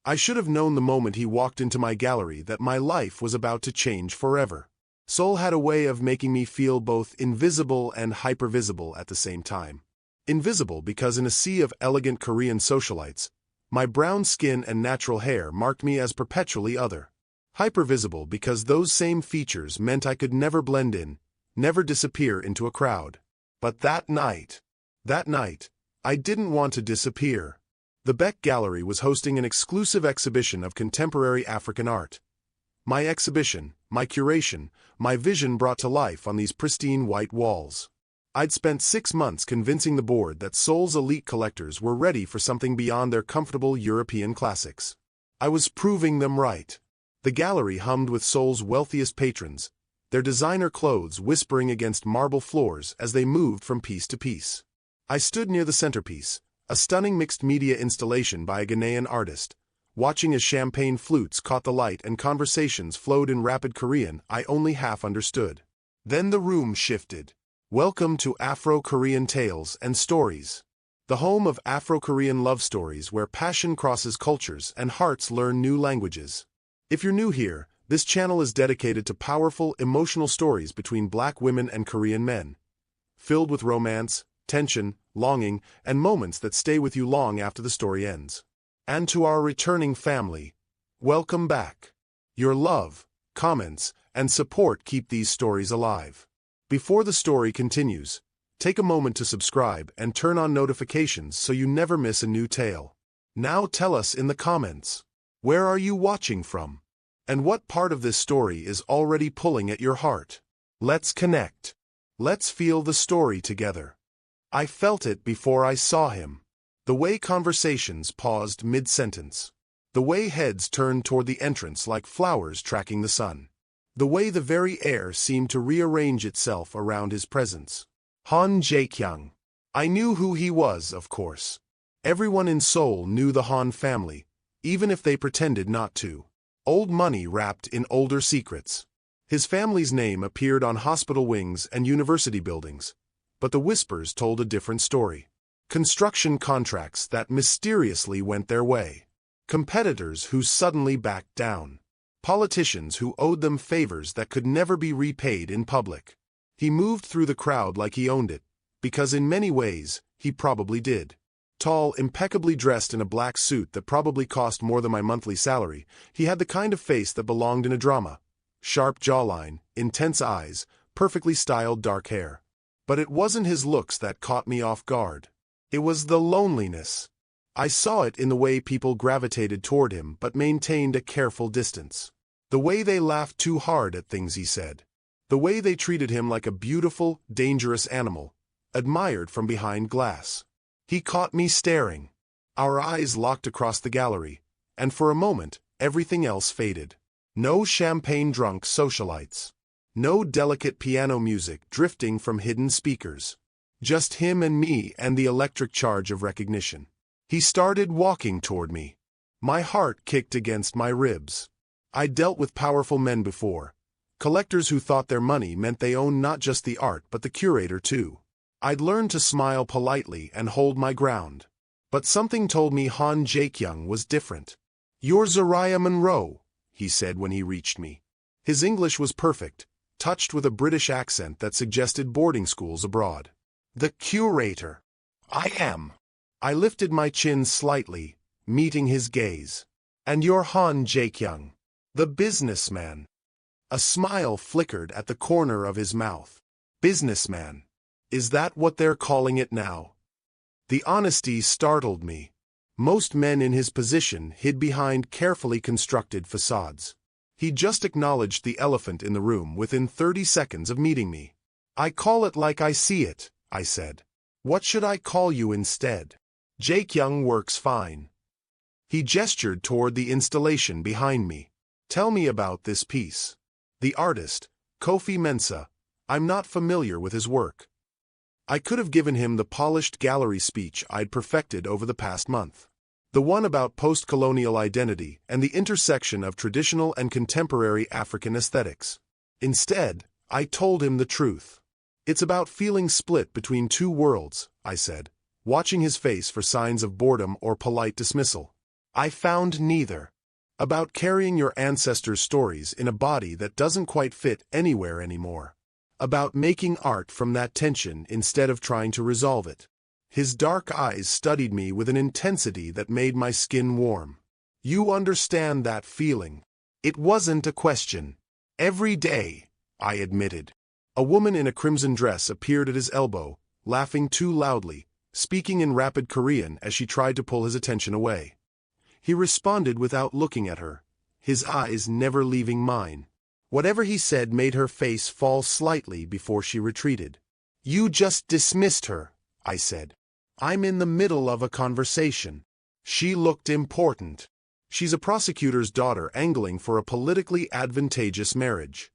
I should have known the moment he walked into my gallery that my life was about to change forever. Seoul had a way of making me feel both invisible and hypervisible at the same time. Invisible because in a sea of elegant Korean socialites, my brown skin and natural hair marked me as perpetually other. Hypervisible because those same features meant I could never blend in, never disappear into a crowd. But that night, I didn't want to disappear. The Beck Gallery was hosting an exclusive exhibition of contemporary African art. My exhibition, my curation, my vision brought to life on these pristine white walls. I'd spent 6 months convincing the board that Seoul's elite collectors were ready for something beyond their comfortable European classics. I was proving them right. The gallery hummed with Seoul's wealthiest patrons, their designer clothes whispering against marble floors as they moved from piece to piece. I stood near the centerpiece, a stunning mixed-media installation by a Ghanaian artist, watching as champagne flutes caught the light and conversations flowed in rapid Korean I only half understood. Then the room shifted. Welcome to Afro Korean Tales and Stories, the home of Afro Korean love stories where passion crosses cultures and hearts learn new languages. If you're new here, this channel is dedicated to powerful, emotional stories between Black women and Korean men, filled with romance, tension, longing, and moments that stay with you long after the story ends. And to our returning family, welcome back. Your love, comments, and support keep these stories alive. Before the story continues, take a moment to subscribe and turn on notifications so you never miss a new tale. Now tell us in the comments, where are you watching from? And what part of this story is already pulling at your heart? Let's connect. Let's feel the story together. I felt it before I saw him. The way conversations paused mid-sentence. The way heads turned toward the entrance like flowers tracking the sun. The way the very air seemed to rearrange itself around his presence. Han Jae-kyung. I knew who he was, of course. Everyone in Seoul knew the Han family, even if they pretended not to. Old money wrapped in older secrets. His family's name appeared on hospital wings and university buildings, but the whispers told a different story. Construction contracts that mysteriously went their way. Competitors who suddenly backed down. Politicians who owed them favors that could never be repaid in public. He moved through the crowd like he owned it, because in many ways, he probably did. Tall, impeccably dressed in a black suit that probably cost more than my monthly salary, he had the kind of face that belonged in a drama. Sharp jawline, intense eyes, perfectly styled dark hair. But it wasn't his looks that caught me off guard. It was the loneliness. I saw it in the way people gravitated toward him but maintained a careful distance. The way they laughed too hard at things he said. The way they treated him like a beautiful, dangerous animal, admired from behind glass. He caught me staring. Our eyes locked across the gallery, and for a moment, everything else faded. No champagne-drunk socialites. No delicate piano music drifting from hidden speakers. Just him and me and the electric charge of recognition. He started walking toward me. My heart kicked against my ribs. I'd dealt with powerful men before. Collectors who thought their money meant they owned not just the art but the curator too. I'd learned to smile politely and hold my ground. But something told me Han Jae-kyung was different. "You're Zariah Monroe," he said when he reached me. His English was perfect, touched with a British accent that suggested boarding schools abroad. "The curator." "I am." I lifted my chin slightly, meeting his gaze. "And you're Han Jae-kyung, the businessman." A smile flickered at the corner of his mouth. Businessman. Is that what they're calling it now? The honesty startled me. Most men in his position hid behind carefully constructed facades. He just acknowledged the elephant in the room within 30 seconds of meeting me. "I call it like I see it," I said. "What should I call you instead?" "Jae-kyung works fine." He gestured toward the installation behind me. "Tell me about this piece." The artist, Kofi Mensah. I'm not familiar with his work. I could have given him the polished gallery speech I'd perfected over the past month. The one about post-colonial identity and the intersection of traditional and contemporary African aesthetics. Instead, I told him the truth. "It's about feeling split between two worlds," I said, watching his face for signs of boredom or polite dismissal. I found neither. About carrying your ancestors' stories in a body that doesn't quite fit anywhere anymore. About making art from that tension instead of trying to resolve it. His dark eyes studied me with an intensity that made my skin warm. You understand that feeling. It wasn't a question. Every day, I admitted. A woman in a crimson dress appeared at his elbow, laughing too loudly, speaking in rapid Korean as she tried to pull his attention away. He responded without looking at her, his eyes never leaving mine. Whatever he said made her face fall slightly before she retreated. You just dismissed her, I said. I'm in the middle of a conversation. She looked important. She's a prosecutor's daughter angling for a politically advantageous marriage.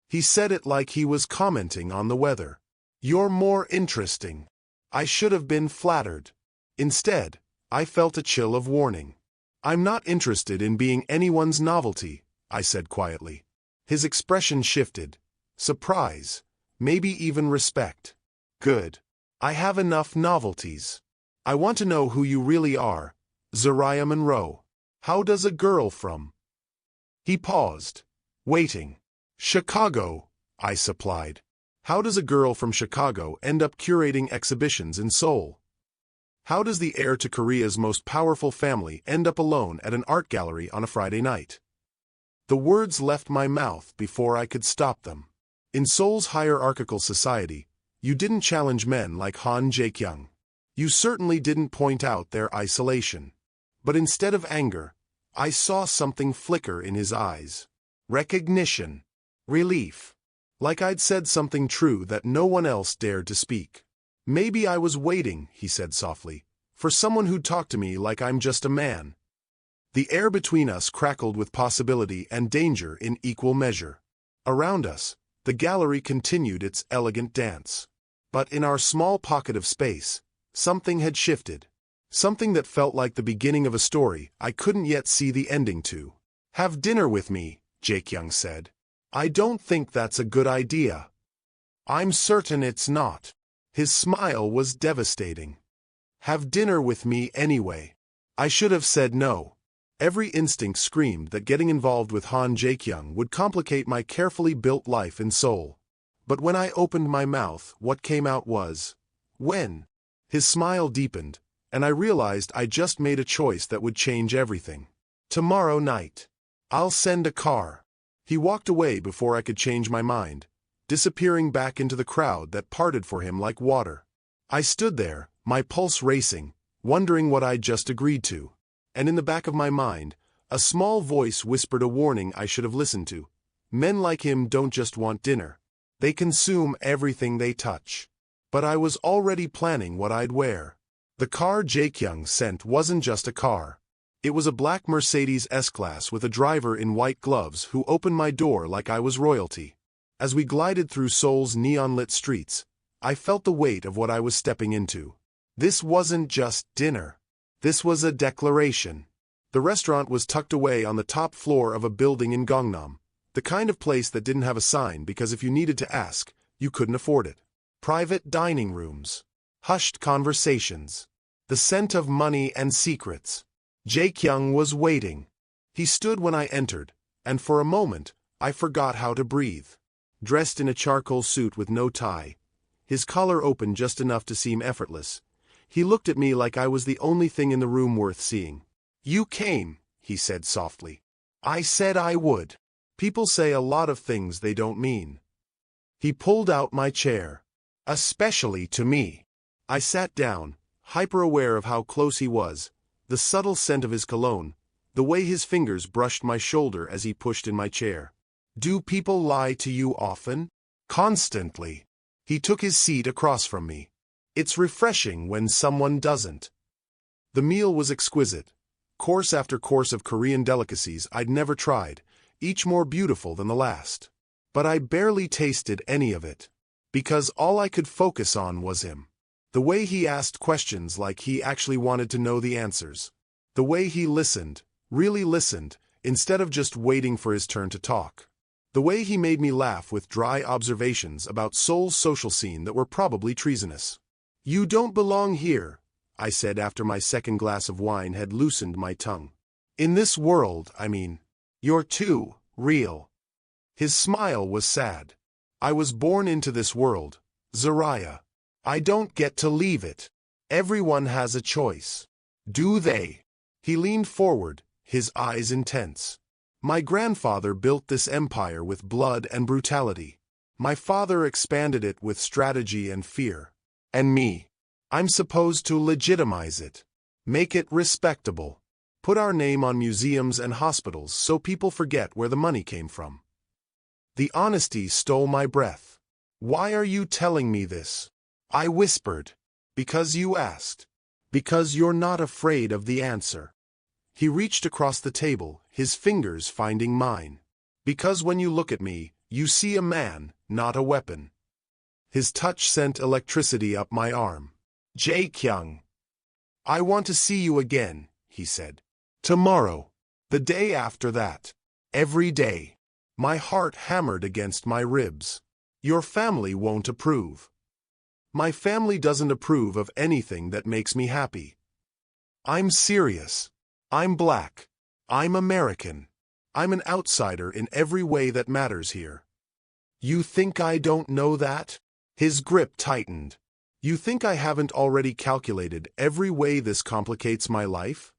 He said it like he was commenting on the weather. You're more interesting. I should have been flattered. Instead, I felt a chill of warning. I'm not interested in being anyone's novelty, I said quietly. His expression shifted. Surprise. Maybe even respect. Good. I have enough novelties. I want to know who you really are, Zariah Monroe. How does a girl from... He paused, waiting. Chicago, I supplied. How does a girl from Chicago end up curating exhibitions in Seoul? How does the heir to Korea's most powerful family end up alone at an art gallery on a Friday night? The words left my mouth before I could stop them. In Seoul's hierarchical society, you didn't challenge men like Han Jae-kyung. You certainly didn't point out their isolation. But instead of anger, I saw something flicker in his eyes. Recognition. Relief. Like I'd said something true that no one else dared to speak. Maybe I was waiting, he said softly, for someone who'd talk to me like I'm just a man. The air between us crackled with possibility and danger in equal measure. Around us, the gallery continued its elegant dance. But in our small pocket of space, something had shifted. Something that felt like the beginning of a story I couldn't yet see the ending to. Have dinner with me, Jae-kyung said. I don't think that's a good idea. I'm certain it's not. His smile was devastating. Have dinner with me anyway. I should have said no. Every instinct screamed that getting involved with Han Jae-kyung would complicate my carefully built life in Seoul. But when I opened my mouth, what came out was, when? His smile deepened, and I realized I just made a choice that would change everything. Tomorrow night. I'll send a car. He walked away before I could change my mind, disappearing back into the crowd that parted for him like water. I stood there, my pulse racing, wondering what I'd just agreed to. And in the back of my mind, a small voice whispered a warning I should have listened to. Men like him don't just want dinner. They consume everything they touch. But I was already planning what I'd wear. The car Jae-kyung sent wasn't just a car. It was a black Mercedes S-Class with a driver in white gloves who opened my door like I was royalty. As we glided through Seoul's neon-lit streets, I felt the weight of what I was stepping into. This wasn't just dinner. This was a declaration. The restaurant was tucked away on the top floor of a building in Gangnam, the kind of place that didn't have a sign because if you needed to ask, you couldn't afford it. Private dining rooms. Hushed conversations. The scent of money and secrets. Jae-kyung was waiting. He stood when I entered, and for a moment, I forgot how to breathe. Dressed in a charcoal suit with no tie, his collar open just enough to seem effortless, he looked at me like I was the only thing in the room worth seeing. You came, he said softly. I said I would. People say a lot of things they don't mean. He pulled out my chair. Especially to me. I sat down, hyper-aware of how close he was, the subtle scent of his cologne, the way his fingers brushed my shoulder as he pushed in my chair. Do people lie to you often? Constantly. He took his seat across from me. It's refreshing when someone doesn't. The meal was exquisite. Course after course of Korean delicacies I'd never tried, each more beautiful than the last. But I barely tasted any of it. Because all I could focus on was him. The way he asked questions like he actually wanted to know the answers. The way he listened, really listened, instead of just waiting for his turn to talk. The way he made me laugh with dry observations about Seoul's social scene that were probably treasonous. You don't belong here, I said after my second glass of wine had loosened my tongue. In this world, I mean. You're too real. His smile was sad. I was born into this world, Zariah. I don't get to leave it. Everyone has a choice. Do they? He leaned forward, his eyes intense. My grandfather built this empire with blood and brutality. My father expanded it with strategy and fear. And me. I'm supposed to legitimize it. Make it respectable. Put our name on museums and hospitals so people forget where the money came from. The honesty stole my breath. Why are you telling me this? I whispered. Because you asked. Because you're not afraid of the answer. He reached across the table, his fingers finding mine. Because when you look at me, you see a man, not a weapon. His touch sent electricity up my arm. Jae-kyung. I want to see you again, he said. Tomorrow. The day after that. Every day. My heart hammered against my ribs. Your family won't approve. My family doesn't approve of anything that makes me happy. I'm serious. I'm black. I'm American. I'm an outsider in every way that matters here. You think I don't know that? His grip tightened. You think I haven't already calculated every way this complicates my life?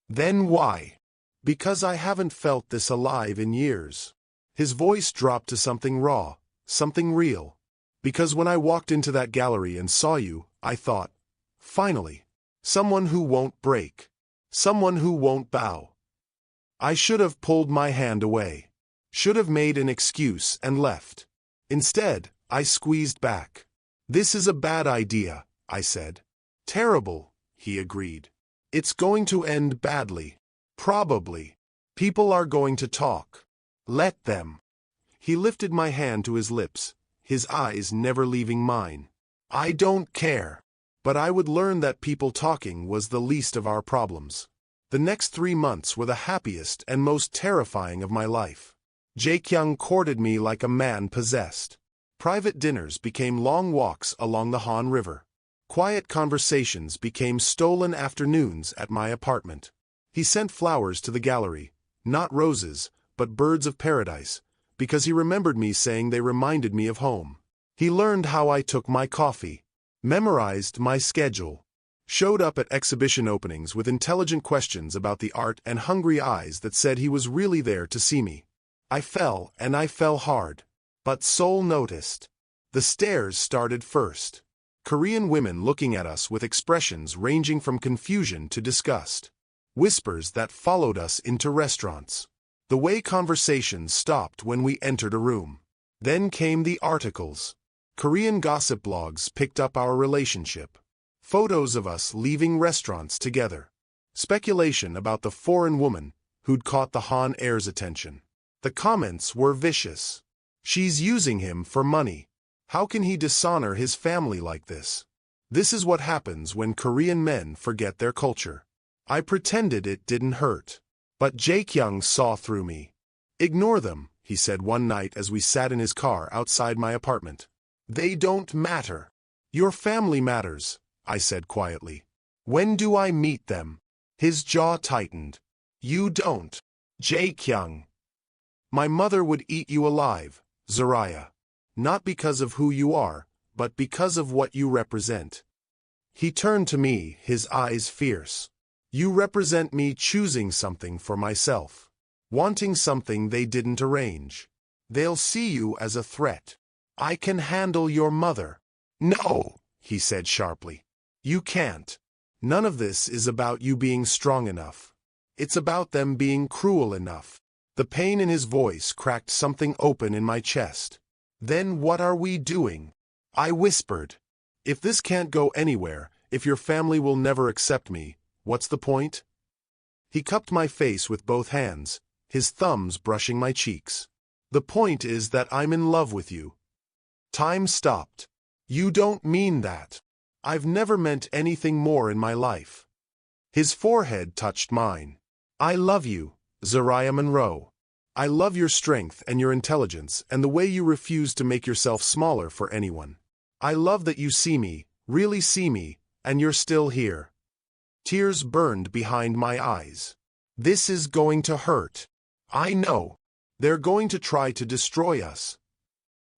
Then why? Because I haven't felt this alive in years. His voice dropped to something raw, something real. Because when I walked into that gallery and saw you, I thought, finally, someone who won't break. Someone who won't bow. I should have pulled my hand away. Should have made an excuse and left. Instead, I squeezed back. This is a bad idea, I said. Terrible, he agreed. It's going to end badly. Probably. People are going to talk. Let them. He lifted my hand to his lips, his eyes never leaving mine. I don't care. But I would learn that people talking was the least of our problems. The next 3 months were the happiest and most terrifying of my life. Jae-kyung courted me like a man possessed. Private dinners became long walks along the Han River. Quiet conversations became stolen afternoons at my apartment. He sent flowers to the gallery, not roses, but birds of paradise, because he remembered me saying they reminded me of home. He learned how I took my coffee. Memorized my schedule. Showed up at exhibition openings with intelligent questions about the art and hungry eyes that said he was really there to see me. I fell, and I fell hard. But Seoul noticed. The stares started first. Korean women looking at us with expressions ranging from confusion to disgust. Whispers that followed us into restaurants. The way conversations stopped when we entered a room. Then came the articles. Korean gossip blogs picked up our relationship. Photos of us leaving restaurants together. Speculation about the foreign woman who'd caught the Han heir's attention. The comments were vicious. She's using him for money. How can he dishonor his family like this? This is what happens when Korean men forget their culture. I pretended it didn't hurt. But Jae-kyung saw through me. Ignore them, he said one night as we sat in his car outside my apartment. They don't matter. Your family matters, I said quietly. When do I meet them? His jaw tightened. You don't. Jae-kyung. My mother would eat you alive, Zariah. Not because of who you are, but because of what you represent. He turned to me, his eyes fierce. You represent me choosing something for myself. Wanting something they didn't arrange. They'll see you as a threat. I can handle your mother. No, he said sharply. You can't. None of this is about you being strong enough. It's about them being cruel enough. The pain in his voice cracked something open in my chest. Then what are we doing? I whispered. If this can't go anywhere, if your family will never accept me, what's the point? He cupped my face with both hands, his thumbs brushing my cheeks. The point is that I'm in love with you. Time stopped. You don't mean that. I've never meant anything more in my life. His forehead touched mine. I love you, Zariah Monroe. I love your strength and your intelligence and the way you refuse to make yourself smaller for anyone. I love that you see me, really see me, And you're still here. Tears burned behind my eyes. This is going to hurt. I know. They're going to try to destroy us.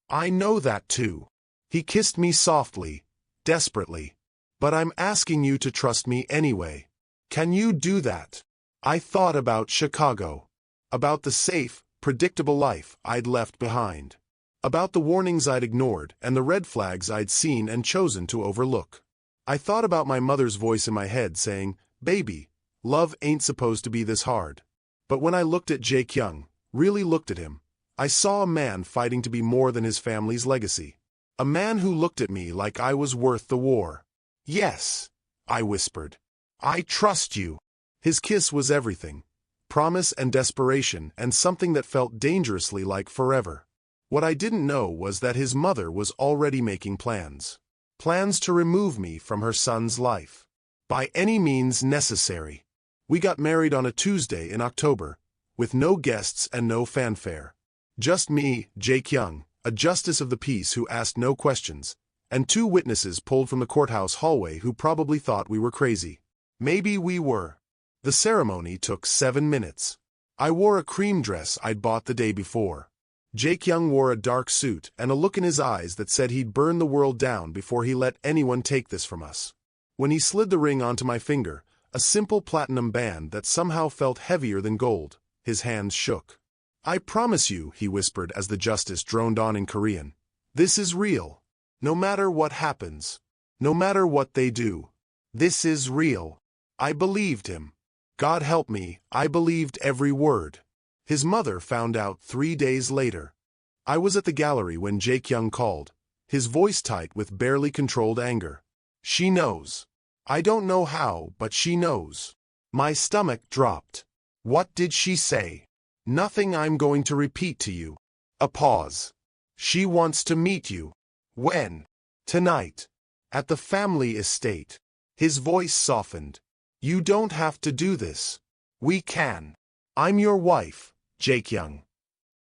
I know that too. He kissed me softly, desperately. But I'm asking you to trust me anyway. Can you do that? I thought about Chicago. About the safe, predictable life I'd left behind. About the warnings I'd ignored and the red flags I'd seen and chosen to overlook. I thought about my mother's voice in my head saying, "Baby, love ain't supposed to be this hard." But when I looked at Jake Young, really looked at him, I saw a man fighting to be more than his family's legacy. A man who looked at me like I was worth the war. "Yes," I whispered. "I trust you." His kiss was everything. Promise and desperation and something that felt dangerously like forever. What I didn't know was that his mother was already making plans. Plans to remove me from her son's life. By any means necessary. We got married on a Tuesday in October, with no guests and no fanfare. Just me, Jake Young, a justice of the peace who asked no questions, and 2 witnesses pulled from the courthouse hallway who probably thought we were crazy. Maybe we were. The ceremony took 7 minutes. I wore a cream dress I'd bought the day before. Jake Young wore a dark suit and a look in his eyes that said he'd burn the world down before he let anyone take this from us. When he slid the ring onto my finger, a simple platinum band that somehow felt heavier than gold, his hands shook. "I promise you," he whispered as the justice droned on in Korean, "this is real. No matter what happens. No matter what they do. This is real." I believed him. God help me, I believed every word. His mother found out 3 days later. I was at the gallery when Jake Young called, his voice tight with barely controlled anger. "She knows. I don't know how, but she knows." My stomach dropped. "What did she say?" "Nothing I'm going to repeat to you." A pause. "She wants to meet you." "When?" "Tonight. At the family estate." His voice softened. "You don't have to do this. We can. I'm your wife, Jake Young."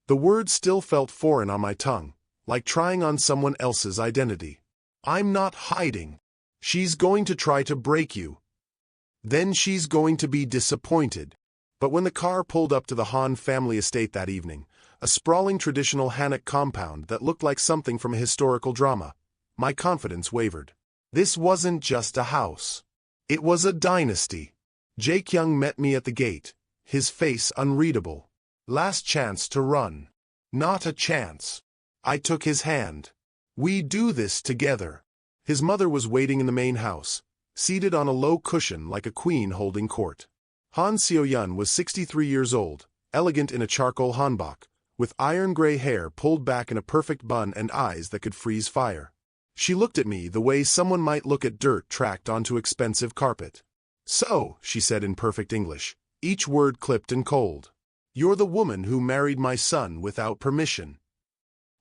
The words still felt foreign on my tongue, like trying on someone else's identity. "I'm not hiding. She's going to try to break you. Then she's going to be disappointed." But when the car pulled up to the Han family estate that evening, a sprawling traditional Hanok compound that looked like something from a historical drama, my confidence wavered. This wasn't just a house. It was a dynasty. Jake Young met me at the gate, his face unreadable. Last chance to run. Not a chance. I took his hand. "We do this together." His mother was waiting in the main house, seated on a low cushion like a queen holding court. Han Seo-yun was 63 years old, elegant in a charcoal hanbok, with iron-gray hair pulled back in a perfect bun and eyes that could freeze fire. She looked at me the way someone might look at dirt tracked onto expensive carpet. "So," she said in perfect English, each word clipped and cold, "you're the woman who married my son without permission."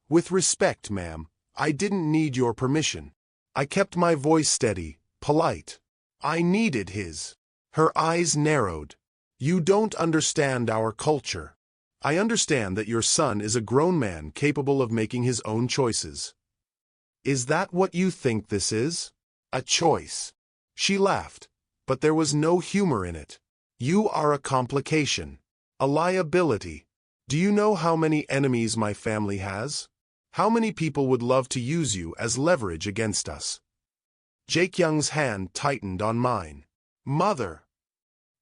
"With respect, ma'am, I didn't need your permission." I kept my voice steady, polite. "I needed his." Her eyes narrowed. "You don't understand our culture. I understand that your son is a grown man capable of making his own choices." "Is that what you think this is? A choice?" She laughed, but there was no humor in it. "You are a complication. A liability. Do you know how many enemies my family has? How many people would love to use you as leverage against us?" Jake Young's hand tightened on mine. "Mother."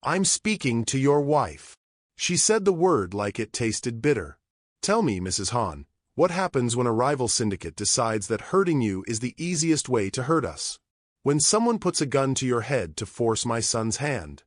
"I'm speaking to your wife." She said the word like it tasted bitter. "Tell me, Mrs. Han, what happens when a rival syndicate decides that hurting you is the easiest way to hurt us? When someone puts a gun to your head to force my son's hand?"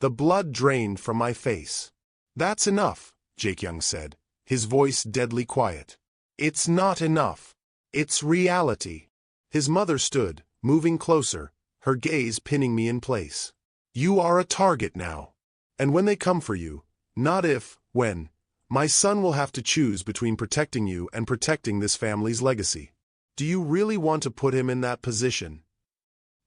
The blood drained from my face. "That's enough," Jake Young said, his voice deadly quiet. "It's not enough. It's reality." His mother stood, moving closer, her gaze pinning me in place. "You are a target now. And when they come for you, not if, when, my son will have to choose between protecting you and protecting this family's legacy. Do you really want to put him in that position?"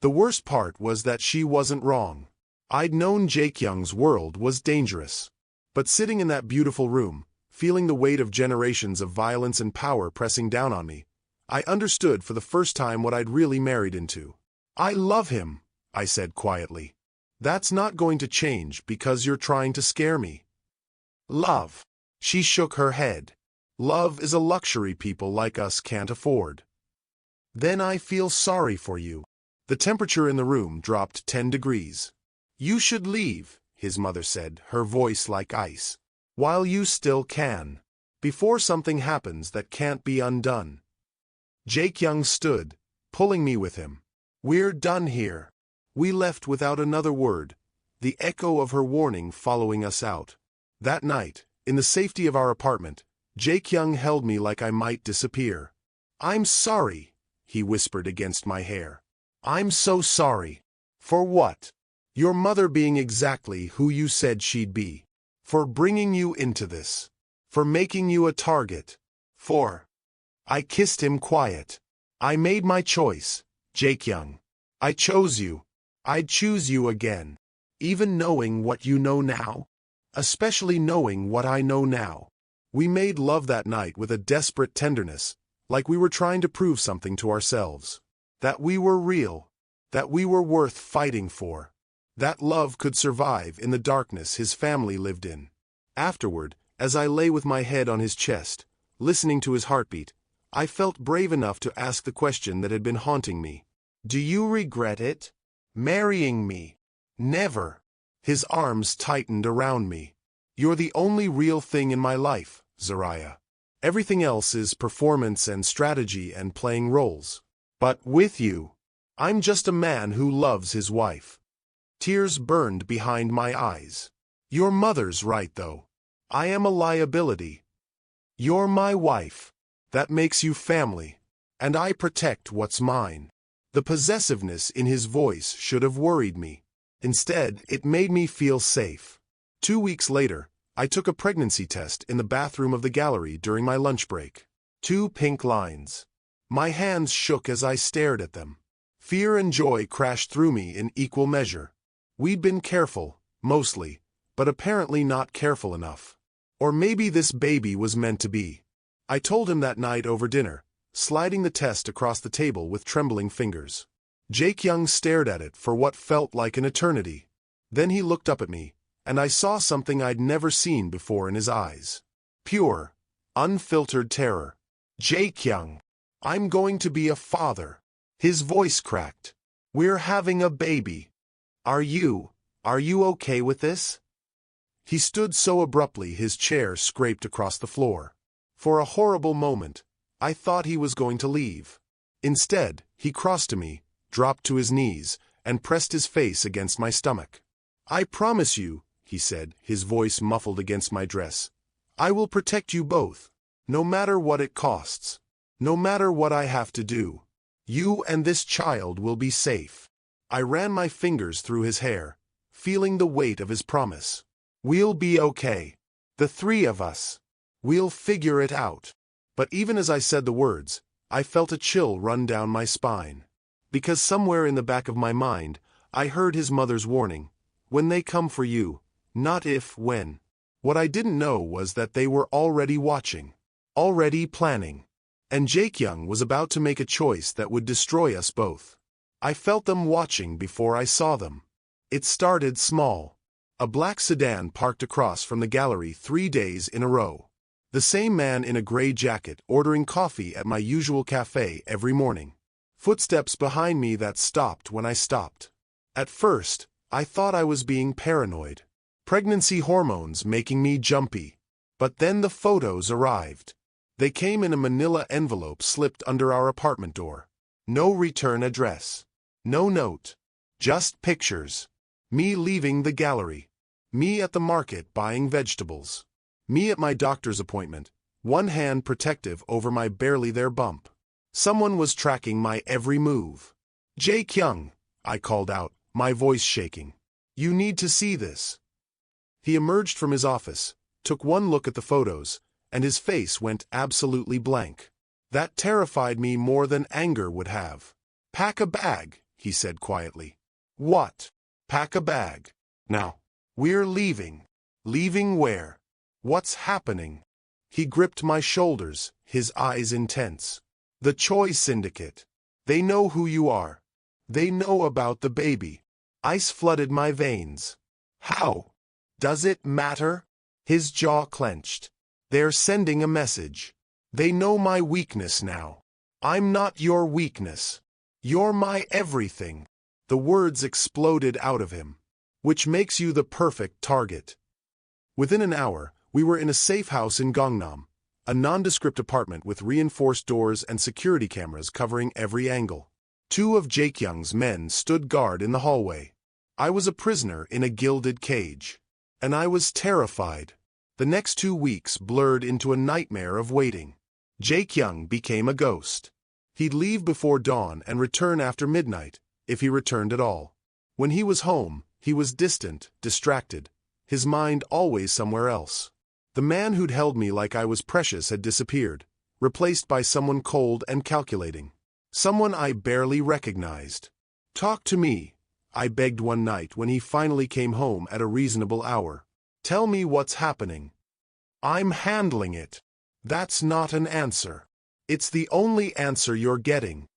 The worst part was that she wasn't wrong. I'd known Jake Young's world was dangerous. But sitting in that beautiful room, feeling the weight of generations of violence and power pressing down on me, I understood for the first time what I'd really married into. I love him, I said quietly. That's not going to change because you're trying to scare me. Love. She shook her head. Love is a luxury people like us can't afford. Then I feel sorry for you. The temperature in the room dropped 10 degrees. You should leave, his mother said, her voice like ice. While you still can. Before something happens that can't be undone. Jake Young stood, pulling me with him. We're done here. We left without another word, the echo of her warning following us out. That night, in the safety of our apartment, Jake Young held me like I might disappear. I'm sorry, he whispered against my hair. I'm so sorry. For what? Your mother being exactly who you said she'd be. For bringing you into this. For making you a target. For... I kissed him quiet. I made my choice, Jake Young. I chose you. I'd choose you again. Even knowing what you know now. Especially knowing what I know now. We made love that night with a desperate tenderness, like we were trying to prove something to ourselves. That we were real. That we were worth fighting for. That love could survive in the darkness his family lived in. Afterward, as I lay with my head on his chest, listening to his heartbeat, I felt brave enough to ask the question that had been haunting me. Do you regret it? Marrying me? Never. His arms tightened around me. You're the only real thing in my life, Zariah. Everything else is performance and strategy and playing roles. But with you, I'm just a man who loves his wife. Tears burned behind my eyes. Your mother's right, though. I am a liability. You're my wife. That makes you family. And I protect what's mine. The possessiveness in his voice should have worried me. Instead, it made me feel safe. 2 weeks later, I took a pregnancy test in the bathroom of the gallery during my lunch break. 2 pink lines. My hands shook as I stared at them. Fear and joy crashed through me in equal measure. We'd been careful, mostly, but apparently not careful enough. Or maybe this baby was meant to be. I told him that night over dinner, sliding the test across the table with trembling fingers. Jake Young stared at it for what felt like an eternity. Then he looked up at me, and I saw something I'd never seen before in his eyes. Pure, unfiltered terror. Jake Young, I'm going to be a father. His voice cracked. We're having a baby. Are you okay with this? He stood so abruptly his chair scraped across the floor. For a horrible moment, I thought he was going to leave. Instead, he crossed to me, dropped to his knees, and pressed his face against my stomach. I promise you, he said, his voice muffled against my dress, I will protect you both, no matter what it costs, no matter what I have to do. You and this child will be safe. I ran my fingers through his hair, feeling the weight of his promise. We'll be okay. The 3 of us. We'll figure it out. But even as I said the words, I felt a chill run down my spine. Because somewhere in the back of my mind, I heard his mother's warning. When they come for you, not if, when. What I didn't know was that they were already watching. Already planning. And Jake Young was about to make a choice that would destroy us both. I felt them watching before I saw them. It started small. A black sedan parked across from the gallery 3 days in a row. The same man in a gray jacket ordering coffee at my usual cafe every morning. Footsteps behind me that stopped when I stopped. At first, I thought I was being paranoid. Pregnancy hormones making me jumpy. But then the photos arrived. They came in a manila envelope slipped under our apartment door. No return address. No note. Just pictures. Me leaving the gallery. Me at the market buying vegetables. Me at my doctor's appointment, one hand protective over my barely there bump. Someone was tracking my every move. Jake Young, I called out, my voice shaking. You need to see this. He emerged from his office, took one look at the photos, and his face went absolutely blank. That terrified me more than anger would have. Pack a bag, he said quietly. What? Pack a bag. Now. We're leaving. Leaving where? What's happening? He gripped my shoulders, his eyes intense. The Choi Syndicate. They know who you are. They know about the baby. Ice flooded my veins. How? Does it matter? His jaw clenched. They're sending a message. They know my weakness now. I'm not your weakness. You're my everything. The words exploded out of him. Which makes you the perfect target. Within an hour, we were in a safe house in Gangnam, a nondescript apartment with reinforced doors and security cameras covering every angle. 2 of Jaekyung's men stood guard in the hallway. I was a prisoner in a gilded cage. And I was terrified. The next 2 weeks blurred into a nightmare of waiting. Jaekyung became a ghost. He'd leave before dawn and return after midnight, if he returned at all. When he was home, he was distant, distracted, his mind always somewhere else. The man who'd held me like I was precious had disappeared, replaced by someone cold and calculating. Someone I barely recognized. Talk to me, I begged one night when he finally came home at a reasonable hour. Tell me what's happening. I'm handling it. That's not an answer. It's the only answer you're getting.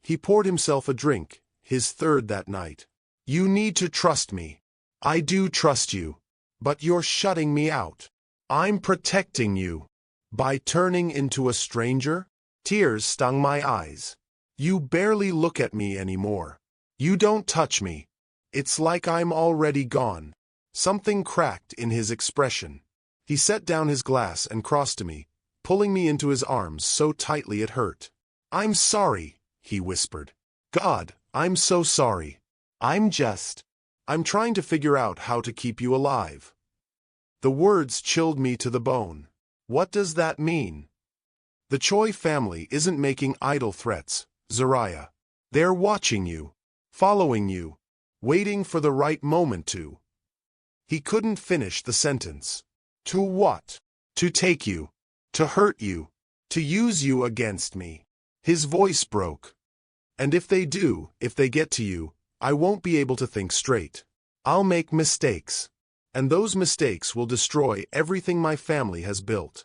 He poured himself a drink, his third that night. You need to trust me. I do trust you. But you're shutting me out. I'm protecting you. By turning into a stranger? Tears stung my eyes. You barely look at me anymore. You don't touch me. It's like I'm already gone. Something cracked in his expression. He set down his glass and crossed to me, pulling me into his arms so tightly it hurt. I'm sorry, he whispered. God, I'm so sorry. I'm trying to figure out how to keep you alive. The words chilled me to the bone. What does that mean? The Choi family isn't making idle threats, Zariah. They're watching you, following you, waiting for the right moment to. He couldn't finish the sentence. To what? To take you, to hurt you, to use you against me. His voice broke. And if they do, if they get to you, I won't be able to think straight. I'll make mistakes. And those mistakes will destroy everything my family has built.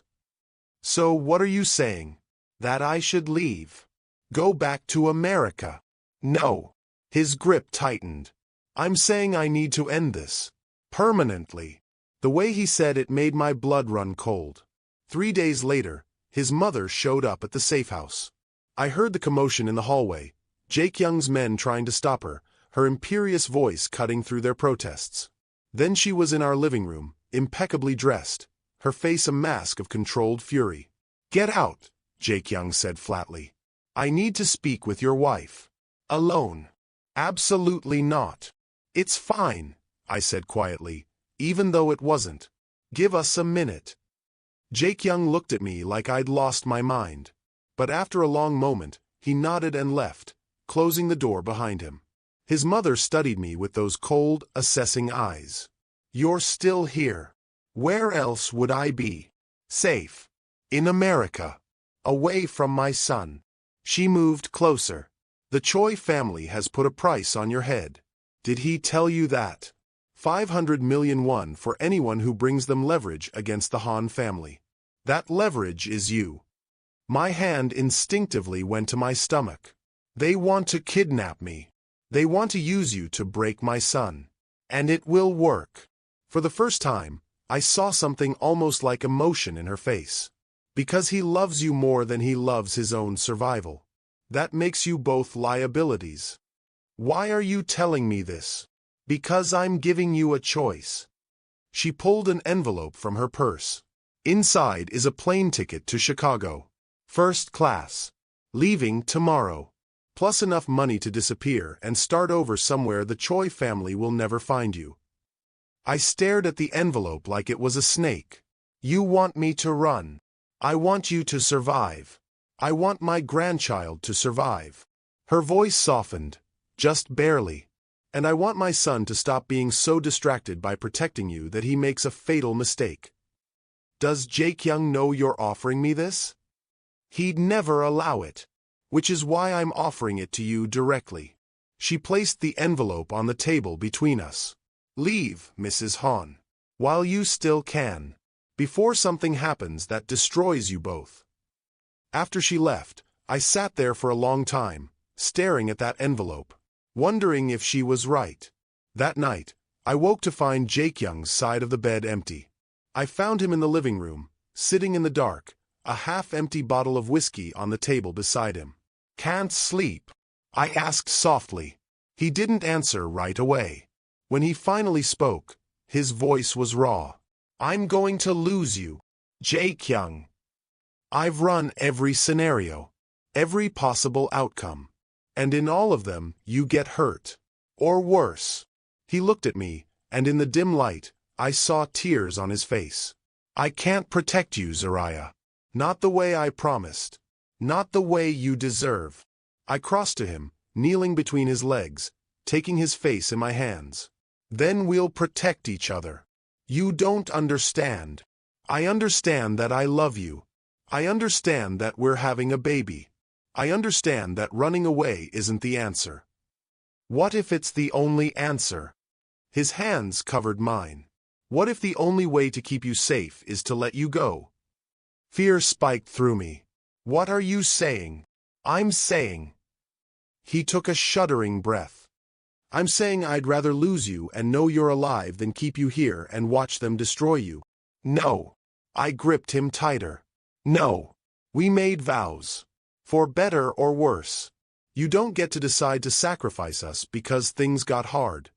So what are you saying? That I should leave? Go back to America? No. His grip tightened. I'm saying I need to end this. Permanently. The way he said it made my blood run cold. 3 days later, his mother showed up at the safe house. I heard the commotion in the hallway, Jaekyung's men trying to stop her, her imperious voice cutting through their protests. Then she was in our living room, impeccably dressed, her face a mask of controlled fury. Get out, Jaekyung said flatly. I need to speak with your wife. Alone. Absolutely not. It's fine, I said quietly, even though it wasn't. Give us a minute. Jaekyung looked at me like I'd lost my mind. But after a long moment, he nodded and left, closing the door behind him. His mother studied me with those cold, assessing eyes. You're still here. Where else would I be? Safe. In America. Away from my son. She moved closer. The Choi family has put a price on your head. Did he tell you that? 500 million won for anyone who brings them leverage against the Han family. That leverage is you. My hand instinctively went to my stomach. They want to kidnap me. They want to use you to break my son. And it will work. For the first time, I saw something almost like emotion in her face. Because he loves you more than he loves his own survival. That makes you both liabilities. Why are you telling me this? Because I'm giving you a choice. She pulled an envelope from her purse. Inside is a plane ticket to Chicago. First class. Leaving tomorrow. Plus enough money to disappear and start over somewhere the Choi family will never find you. I stared at the envelope like it was a snake. You want me to run. I want you to survive. I want my grandchild to survive. Her voice softened, just barely. And I want my son to stop being so distracted by protecting you that he makes a fatal mistake. Does Jaekyung know you're offering me this? He'd never allow it. Which is why I'm offering it to you directly. She placed the envelope on the table between us. Leave, Mrs. Han. While you still can. Before something happens that destroys you both. After she left, I sat there for a long time, staring at that envelope. wondering if she was right. That night, I woke to find Jaekyung's side of the bed empty. I found him in the living room, sitting in the dark, a half-empty bottle of whiskey on the table beside him. "Can't sleep?" I asked softly. He didn't answer right away. When he finally spoke, his voice was raw. "I'm going to lose you, Jaekyung. I've run every scenario, every possible outcome, and in all of them you get hurt. Or worse." He looked at me, and in the dim light, I saw tears on his face. "I can't protect you, Zariah. Not the way I promised. Not the way you deserve." I crossed to him, kneeling between his legs, taking his face in my hands. "Then we'll protect each other. You don't understand. I understand that I love you. I understand that we're having a baby. I understand that running away isn't the answer. What if it's the only answer?" His hands covered mine. "What if the only way to keep you safe is to let you go?" Fear spiked through me. "What are you saying?" "I'm saying..." He took a shuddering breath. "I'm saying I'd rather lose you and know you're alive than keep you here and watch them destroy you." "No." I gripped him tighter. "No. We made vows. For better or worse. You don't get to decide to sacrifice us because things got hard.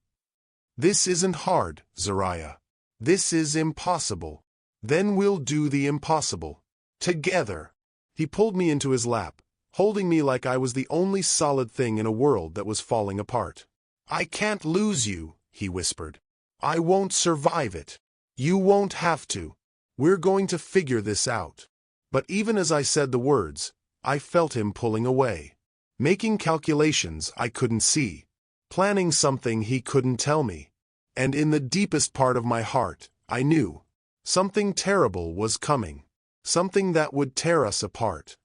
This isn't hard, Zariah. This is impossible. Then we'll do the impossible. Together." He pulled me into his lap, holding me like I was the only solid thing in a world that was falling apart. "I can't lose you," he whispered. "I won't survive it. You won't have to. We're going to figure this out." But even as I said the words, I felt him pulling away, making calculations I couldn't see, planning something he couldn't tell me. And in the deepest part of my heart, I knew something terrible was coming, something that would tear us apart.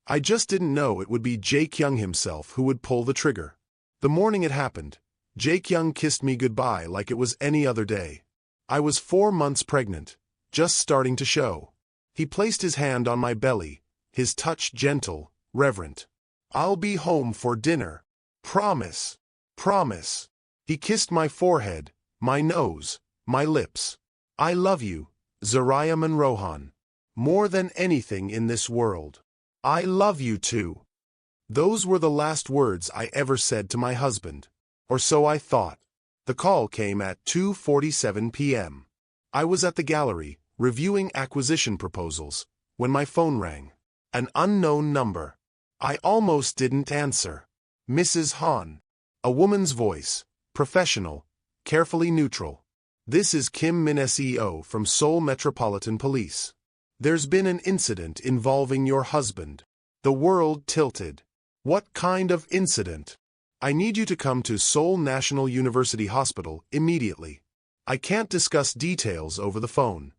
I just didn't know it would be Jaekyung himself who would pull the trigger. The morning it happened, Jaekyung kissed me goodbye like it was any other day. I was 4 months pregnant, just starting to show. He placed his hand on my belly, his touch gentle, reverent. "I'll be home for dinner. Promise. Promise." He kissed my forehead, my nose, my lips. "I love you, Zariah Monrohan. More than anything in this world. I love you too." Those were the last words I ever said to my husband. Or so I thought. The call came at 2:47 p.m. I was at the gallery, reviewing acquisition proposals, when my phone rang. An unknown number. I almost didn't answer. "Mrs. Han." A woman's voice, professional, carefully neutral. "This is Kim Min SEO from Seoul Metropolitan Police. There's been an incident involving your husband." The world tilted. "What kind of incident?" "I need you to come to Seoul National University Hospital immediately. I can't discuss details over the phone."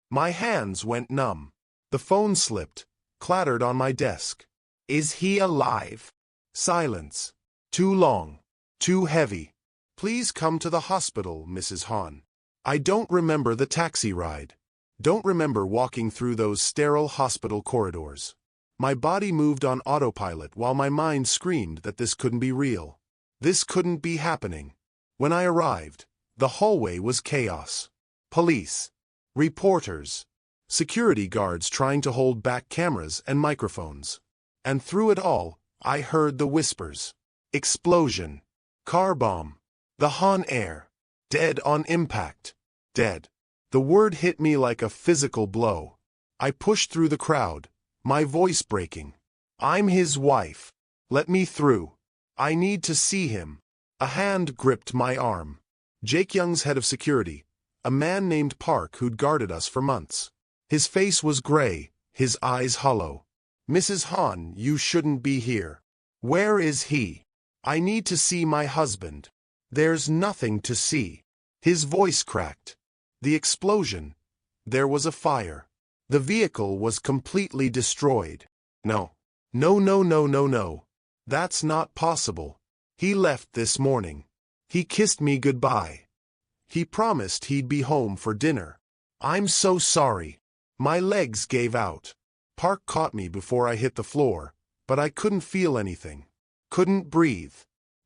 My hands went numb. The phone slipped, clattered on my desk. "Is he alive?" Silence. Too long. Too heavy. "Please come to the hospital, Mrs. Han." I don't remember the taxi ride. Don't remember walking through those sterile hospital corridors. My body moved on autopilot while my mind screamed that this couldn't be real. This couldn't be happening. When I arrived, the hallway was chaos. Police. Reporters. Security guards trying to hold back cameras and microphones. And through it all, I heard the whispers. Explosion. Car bomb. The Han Air. Dead on impact. Dead. The word hit me like a physical blow. I pushed through the crowd, my voice breaking. "I'm his wife. Let me through. I need to see him." A hand gripped my arm. Jaekyung's head of security, a man named Park who'd guarded us for months. His face was gray, his eyes hollow. "Mrs. Han, you shouldn't be here." "Where is he?" "I need to see my husband." "There's nothing to see." His voice cracked. The explosion. There was a fire. The vehicle was completely destroyed. No. No, no, no, no, no. That's not possible. He left this morning. He kissed me goodbye. He promised he'd be home for dinner. I'm so sorry. My legs gave out. Park caught me before I hit the floor, but I couldn't feel anything. Couldn't breathe.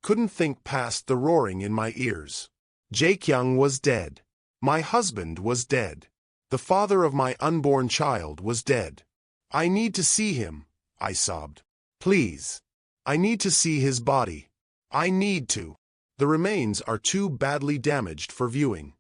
Couldn't think past the roaring in my ears. Jae-kyung was dead. My husband was dead. The father of my unborn child was dead. I need to see him, I sobbed. Please. I need to see his body. I need to. The remains are too badly damaged for viewing.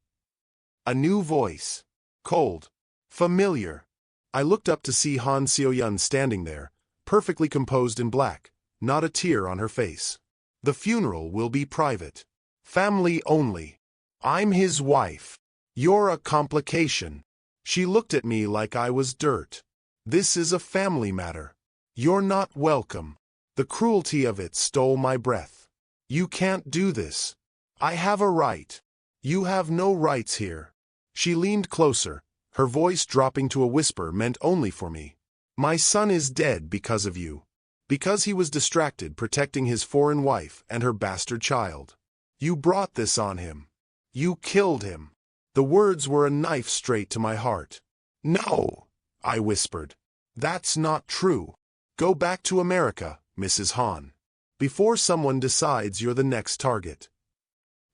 A new voice. Cold. Familiar. I looked up to see Han Seo-yeon standing there, perfectly composed in black, not a tear on her face. The funeral will be private. Family only. I'm his wife. You're a complication. She looked at me like I was dirt. This is a family matter. You're not welcome. The cruelty of it stole my breath. You can't do this. I have a right. You have no rights here. She leaned closer, her voice dropping to a whisper meant only for me. My son is dead because of you. Because he was distracted protecting his foreign wife and her bastard child. You brought this on him. You killed him. The words were a knife straight to my heart. No, I whispered. That's not true. Go back to America, Mrs. Han. Before someone decides you're the next target.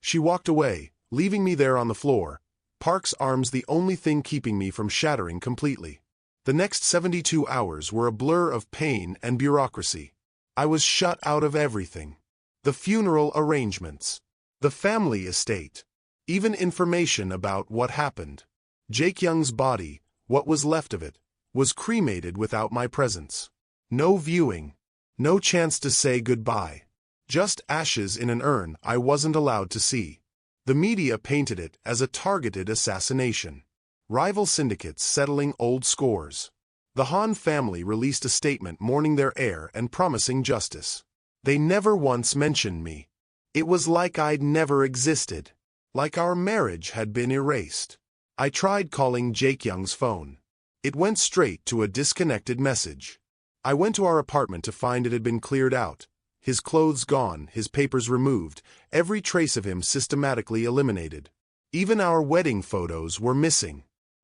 She walked away, leaving me there on the floor, Park's arms the only thing keeping me from shattering completely. The next 72 hours were a blur of pain and bureaucracy. I was shut out of everything. The funeral arrangements. The family estate. Even information about what happened. Jae-kyung's body, what was left of it, was cremated without my presence. No viewing. No chance to say goodbye. Just ashes in an urn I wasn't allowed to see. The media painted it as a targeted assassination. Rival syndicates settling old scores. The Han family released a statement mourning their heir and promising justice. They never once mentioned me. It was like I'd never existed. Like our marriage had been erased. I tried calling Jae-kyung's phone. It went straight to a disconnected message. I went to our apartment to find it had been cleared out. His clothes gone, his papers removed, every trace of him systematically eliminated. Even our wedding photos were missing.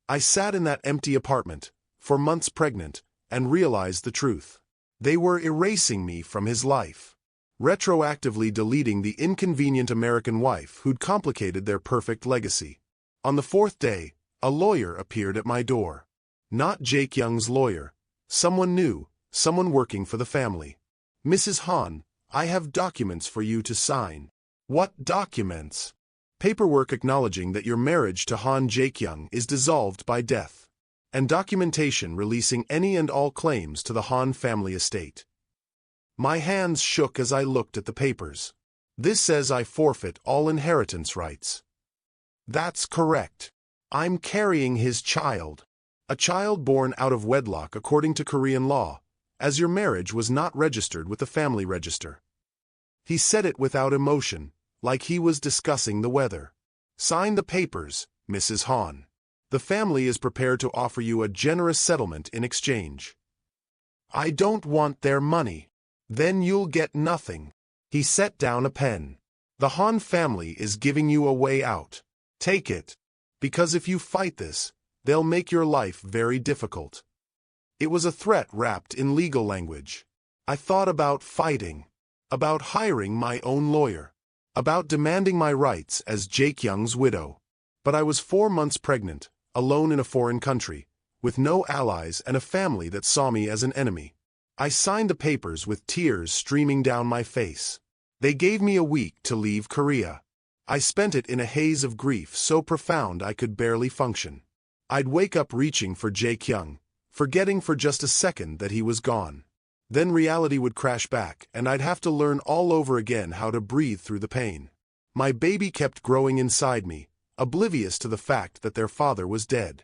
I sat in that empty apartment, for months pregnant, and realized the truth. They were erasing me from his life. Retroactively deleting the inconvenient American wife who'd complicated their perfect legacy. On the fourth day, a lawyer appeared at my door. Not Jae-kyung's lawyer. Someone new, someone working for the family. Mrs. Han, I have documents for you to sign. What documents? Paperwork acknowledging that your marriage to Han Jae-kyung is dissolved by death. And documentation releasing any and all claims to the Han family estate. My hands shook as I looked at the papers. This says I forfeit all inheritance rights. That's correct. I'm carrying his child. A child born out of wedlock according to Korean law, as your marriage was not registered with the family register. He said it without emotion, like he was discussing the weather. Sign the papers, Mrs. Han. The family is prepared to offer you a generous settlement in exchange. I don't want their money. Then you'll get nothing. He set down a pen. The Han family is giving you a way out. Take it. Because if you fight this, they'll make your life very difficult. It was a threat wrapped in legal language. I thought about fighting. About hiring my own lawyer. About demanding my rights as Jae-kyung's widow. But I was 4 months pregnant, alone in a foreign country, with no allies and a family that saw me as an enemy. I signed the papers with tears streaming down my face. They gave me a week to leave Korea. I spent it in a haze of grief so profound I could barely function. I'd wake up reaching for Jae-kyung, forgetting for just a second that he was gone. Then reality would crash back, and I'd have to learn all over again how to breathe through the pain. My baby kept growing inside me, oblivious to the fact that their father was dead.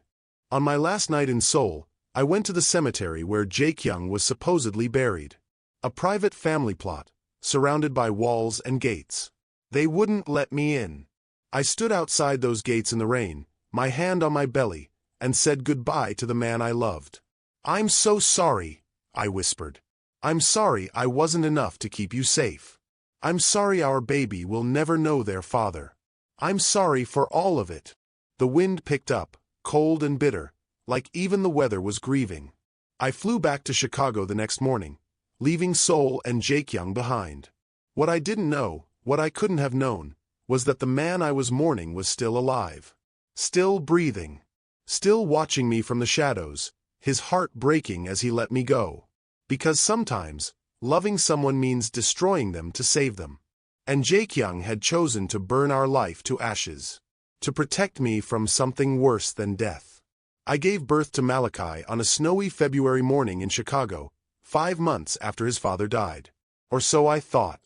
On my last night in Seoul, I went to the cemetery where Jae-kyung was supposedly buried. A private family plot, surrounded by walls and gates. They wouldn't let me in. I stood outside those gates in the rain, my hand on my belly, and said goodbye to the man I loved. I'm so sorry, I whispered. I'm sorry I wasn't enough to keep you safe. I'm sorry our baby will never know their father. I'm sorry for all of it. The wind picked up, cold and bitter, like even the weather was grieving. I flew back to Chicago the next morning, leaving Seoul and Jae-kyung behind. What I didn't know, what I couldn't have known, was that the man I was mourning was still alive. Still breathing. Still watching me from the shadows, his heart breaking as he let me go. Because sometimes, loving someone means destroying them to save them. And Jaekyung had chosen to burn our life to ashes. To protect me from something worse than death. I gave birth to Malachi on a snowy February morning in Chicago, 5 months after his father died. Or so I thought.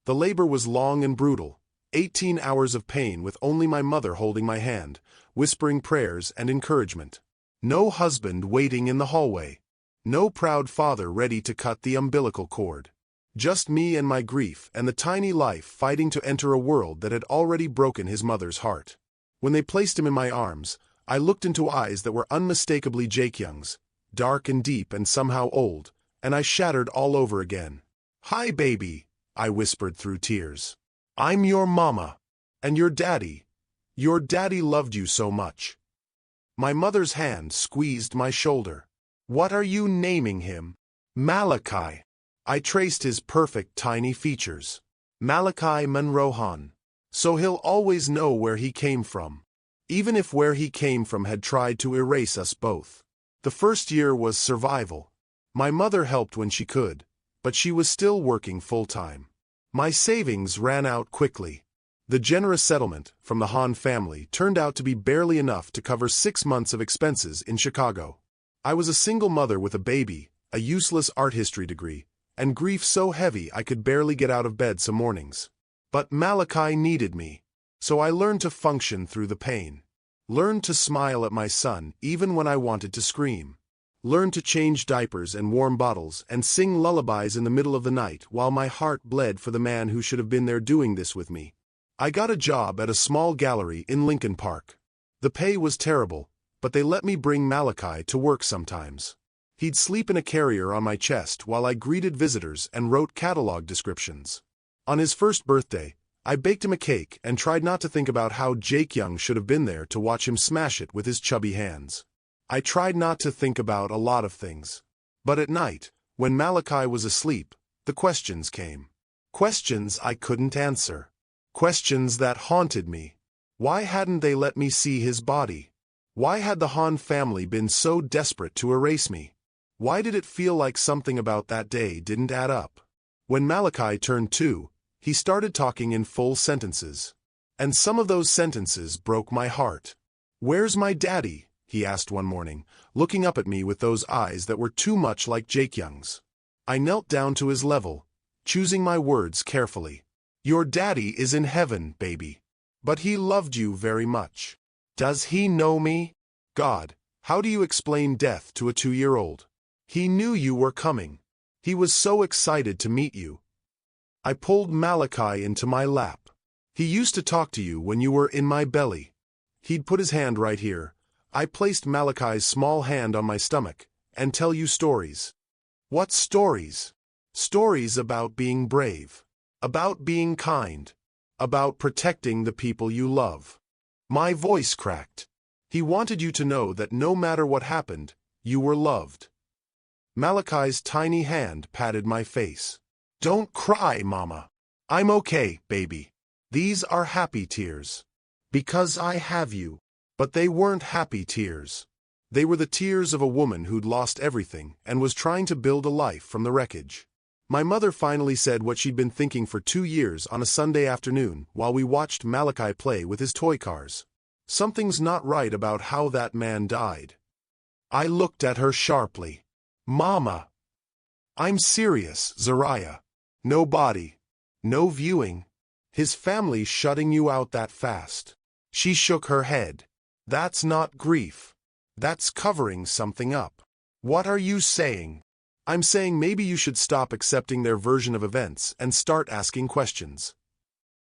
The labor was long and brutal, 18 hours of pain with only my mother holding my hand, whispering prayers and encouragement. No husband waiting in the hallway. No proud father ready to cut the umbilical cord. Just me and my grief and the tiny life fighting to enter a world that had already broken his mother's heart. When they placed him in my arms, I looked into eyes that were unmistakably Jaekyung's, dark and deep and somehow old, and I shattered all over again. "Hi, baby," I whispered through tears. "I'm your mama. And your daddy loved you so much." My mother's hand squeezed my shoulder. "What are you naming him?" "Malachi." I traced his perfect tiny features. "Malachi Monrohan. So he'll always know where he came from. Even if where he came from had tried to erase us both." The first year was survival. My mother helped when she could, but she was still working full-time. My savings ran out quickly. The generous settlement from the Han family turned out to be barely enough to cover 6 months of expenses in Chicago. I was a single mother with a baby, a useless art history degree, and grief so heavy I could barely get out of bed some mornings. But Malachi needed me, so I learned to function through the pain. Learned to smile at my son even when I wanted to scream. Learned to change diapers and warm bottles and sing lullabies in the middle of the night while my heart bled for the man who should have been there doing this with me. I got a job at a small gallery in Lincoln Park. The pay was terrible, but they let me bring Malachi to work sometimes. He'd sleep in a carrier on my chest while I greeted visitors and wrote catalog descriptions. On his first birthday, I baked him a cake and tried not to think about how Jaekyung should have been there to watch him smash it with his chubby hands. I tried not to think about a lot of things. But at night, when Malachi was asleep, the questions came. Questions I couldn't answer. Questions that haunted me. Why hadn't they let me see his body? Why had the Han family been so desperate to erase me? Why did it feel like something about that day didn't add up? When Malachi turned 2, he started talking in full sentences. And some of those sentences broke my heart. "Where's my daddy?" he asked one morning, looking up at me with those eyes that were too much like Jaekyung's. I knelt down to his level, choosing my words carefully. "Your daddy is in heaven, baby. But he loved you very much. Does he know me?" God, how do you explain death to a 2-year-old? "He knew you were coming. He was so excited to meet you." I pulled Malachi into my lap. "He used to talk to you when you were in my belly." He'd put his hand right here. I placed Malachi's small hand on my stomach, "and tell you stories." "What stories?" "Stories about being brave. About being kind. About protecting the people you love." My voice cracked. He wanted you to know that no matter what happened, you were loved. Malachi's tiny hand patted my face. "Don't cry, Mama. I'm okay, baby. These are happy tears. Because I have you." But they weren't happy tears. They were the tears of a woman who'd lost everything and was trying to build a life from the wreckage. My mother finally said what she'd been thinking for 2 years on a Sunday afternoon while we watched Malachi play with his toy cars. "Something's not right about how that man died." I looked at her sharply. "Mama." "I'm serious, Zariah. No body. No viewing. His family shutting you out that fast." She shook her head. "That's not grief. That's covering something up." "What are you saying?" "I'm saying maybe you should stop accepting their version of events and start asking questions."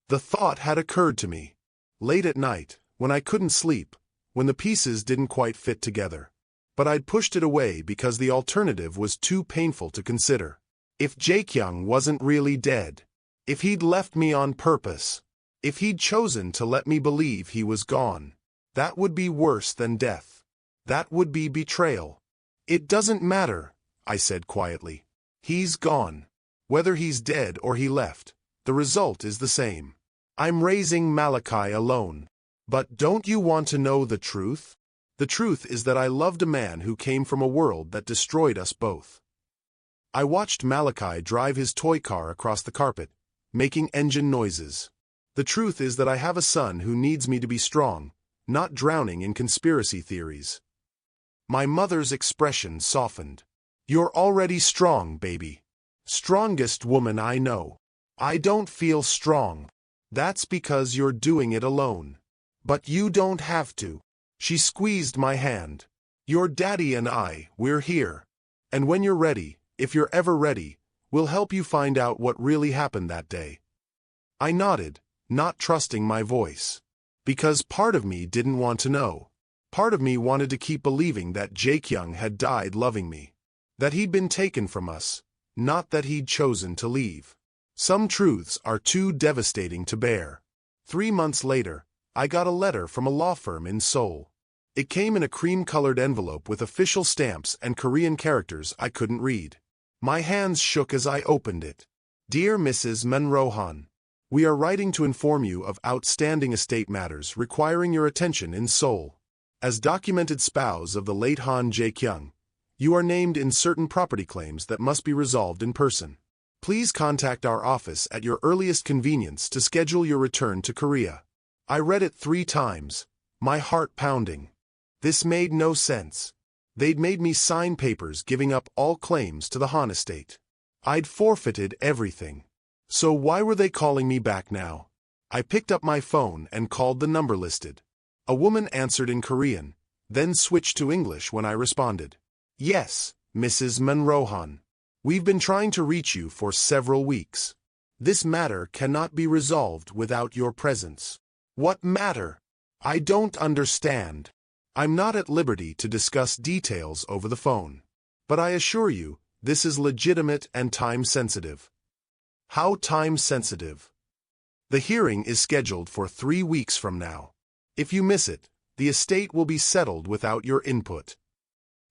The thought had occurred to me. Late at night, when I couldn't sleep, when the pieces didn't quite fit together. But I'd pushed it away because the alternative was too painful to consider. If Jaekyung wasn't really dead, if he'd left me on purpose, if he'd chosen to let me believe he was gone, that would be worse than death. That would be betrayal. "It doesn't matter," I said quietly. "He's gone. Whether he's dead or he left, The result is the same. I'm raising Malachi alone. But don't you want to know the truth? The truth is that I loved a man who came from a world that destroyed us both. I watched Malachi drive his toy car across the carpet, making engine noises. The truth is that I have a son who needs me to be strong, not drowning in conspiracy theories. My mother's expression softened. You're already strong, baby. Strongest woman I know. I don't feel strong. That's because you're doing it alone. But you don't have to. She squeezed my hand. Your daddy and we're here. And when you're ready, if you're ever ready, we'll help you find out what really happened that day. I nodded, not trusting my voice. Because part of me didn't want to know. Part of me wanted to keep believing that Jae-kyung had died loving me. That he'd been taken from us, not that he'd chosen to leave. Some truths are too devastating to bear. 3 months later, I got a letter from a law firm in Seoul. It came in a cream-colored envelope with official stamps and Korean characters I couldn't read. My hands shook as I opened it. Dear Mrs. Manrohan, we are writing to inform you of outstanding estate matters requiring your attention in Seoul. As documented spouse of the late Han Jae-kyung, you are named in certain property claims that must be resolved in person. Please contact our office at your earliest convenience to schedule your return to Korea. I read it 3 times, my heart pounding. This made no sense. They'd made me sign papers giving up all claims to the Han estate. I'd forfeited everything. So why were they calling me back now? I picked up my phone and called the number listed. A woman answered in Korean, then switched to English when I responded. Yes, Mrs. Manrohan. We've been trying to reach you for several weeks. This matter cannot be resolved without your presence. What matter? I don't understand. I'm not at liberty to discuss details over the phone. But I assure you, this is legitimate and time-sensitive. How time-sensitive? The hearing is scheduled for 3 weeks from now. If you miss it, the estate will be settled without your input.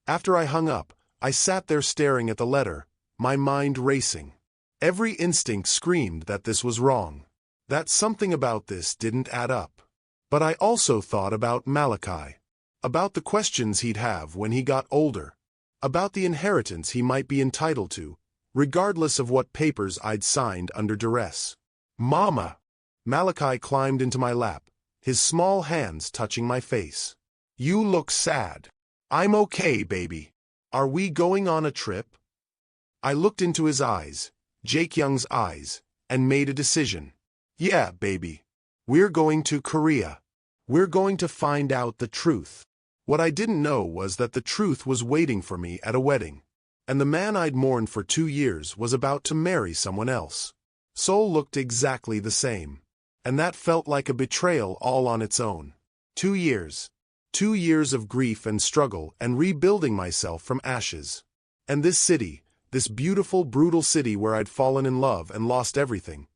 After I hung up, I sat there staring at the letter, my mind racing. Every instinct screamed that this was wrong. That something about this didn't add up. But I also thought about Malachi. About the questions he'd have when he got older. About the inheritance he might be entitled to, regardless of what papers I'd signed under duress. Mama! Malachi climbed into my lap, his small hands touching my face. You look sad. I'm okay, baby. Are we going on a trip? I looked into his eyes, Jae-kyung's eyes, and made a decision. Yeah, baby. We're going to Korea. We're going to find out the truth. What I didn't know was that the truth was waiting for me at a wedding. And the man I'd mourned for 2 years was about to marry someone else. Seoul looked exactly the same. And that felt like a betrayal all on its own. 2 years. 2 years of grief and struggle and rebuilding myself from ashes. And this city, this beautiful, brutal city where I'd fallen in love and lost everything,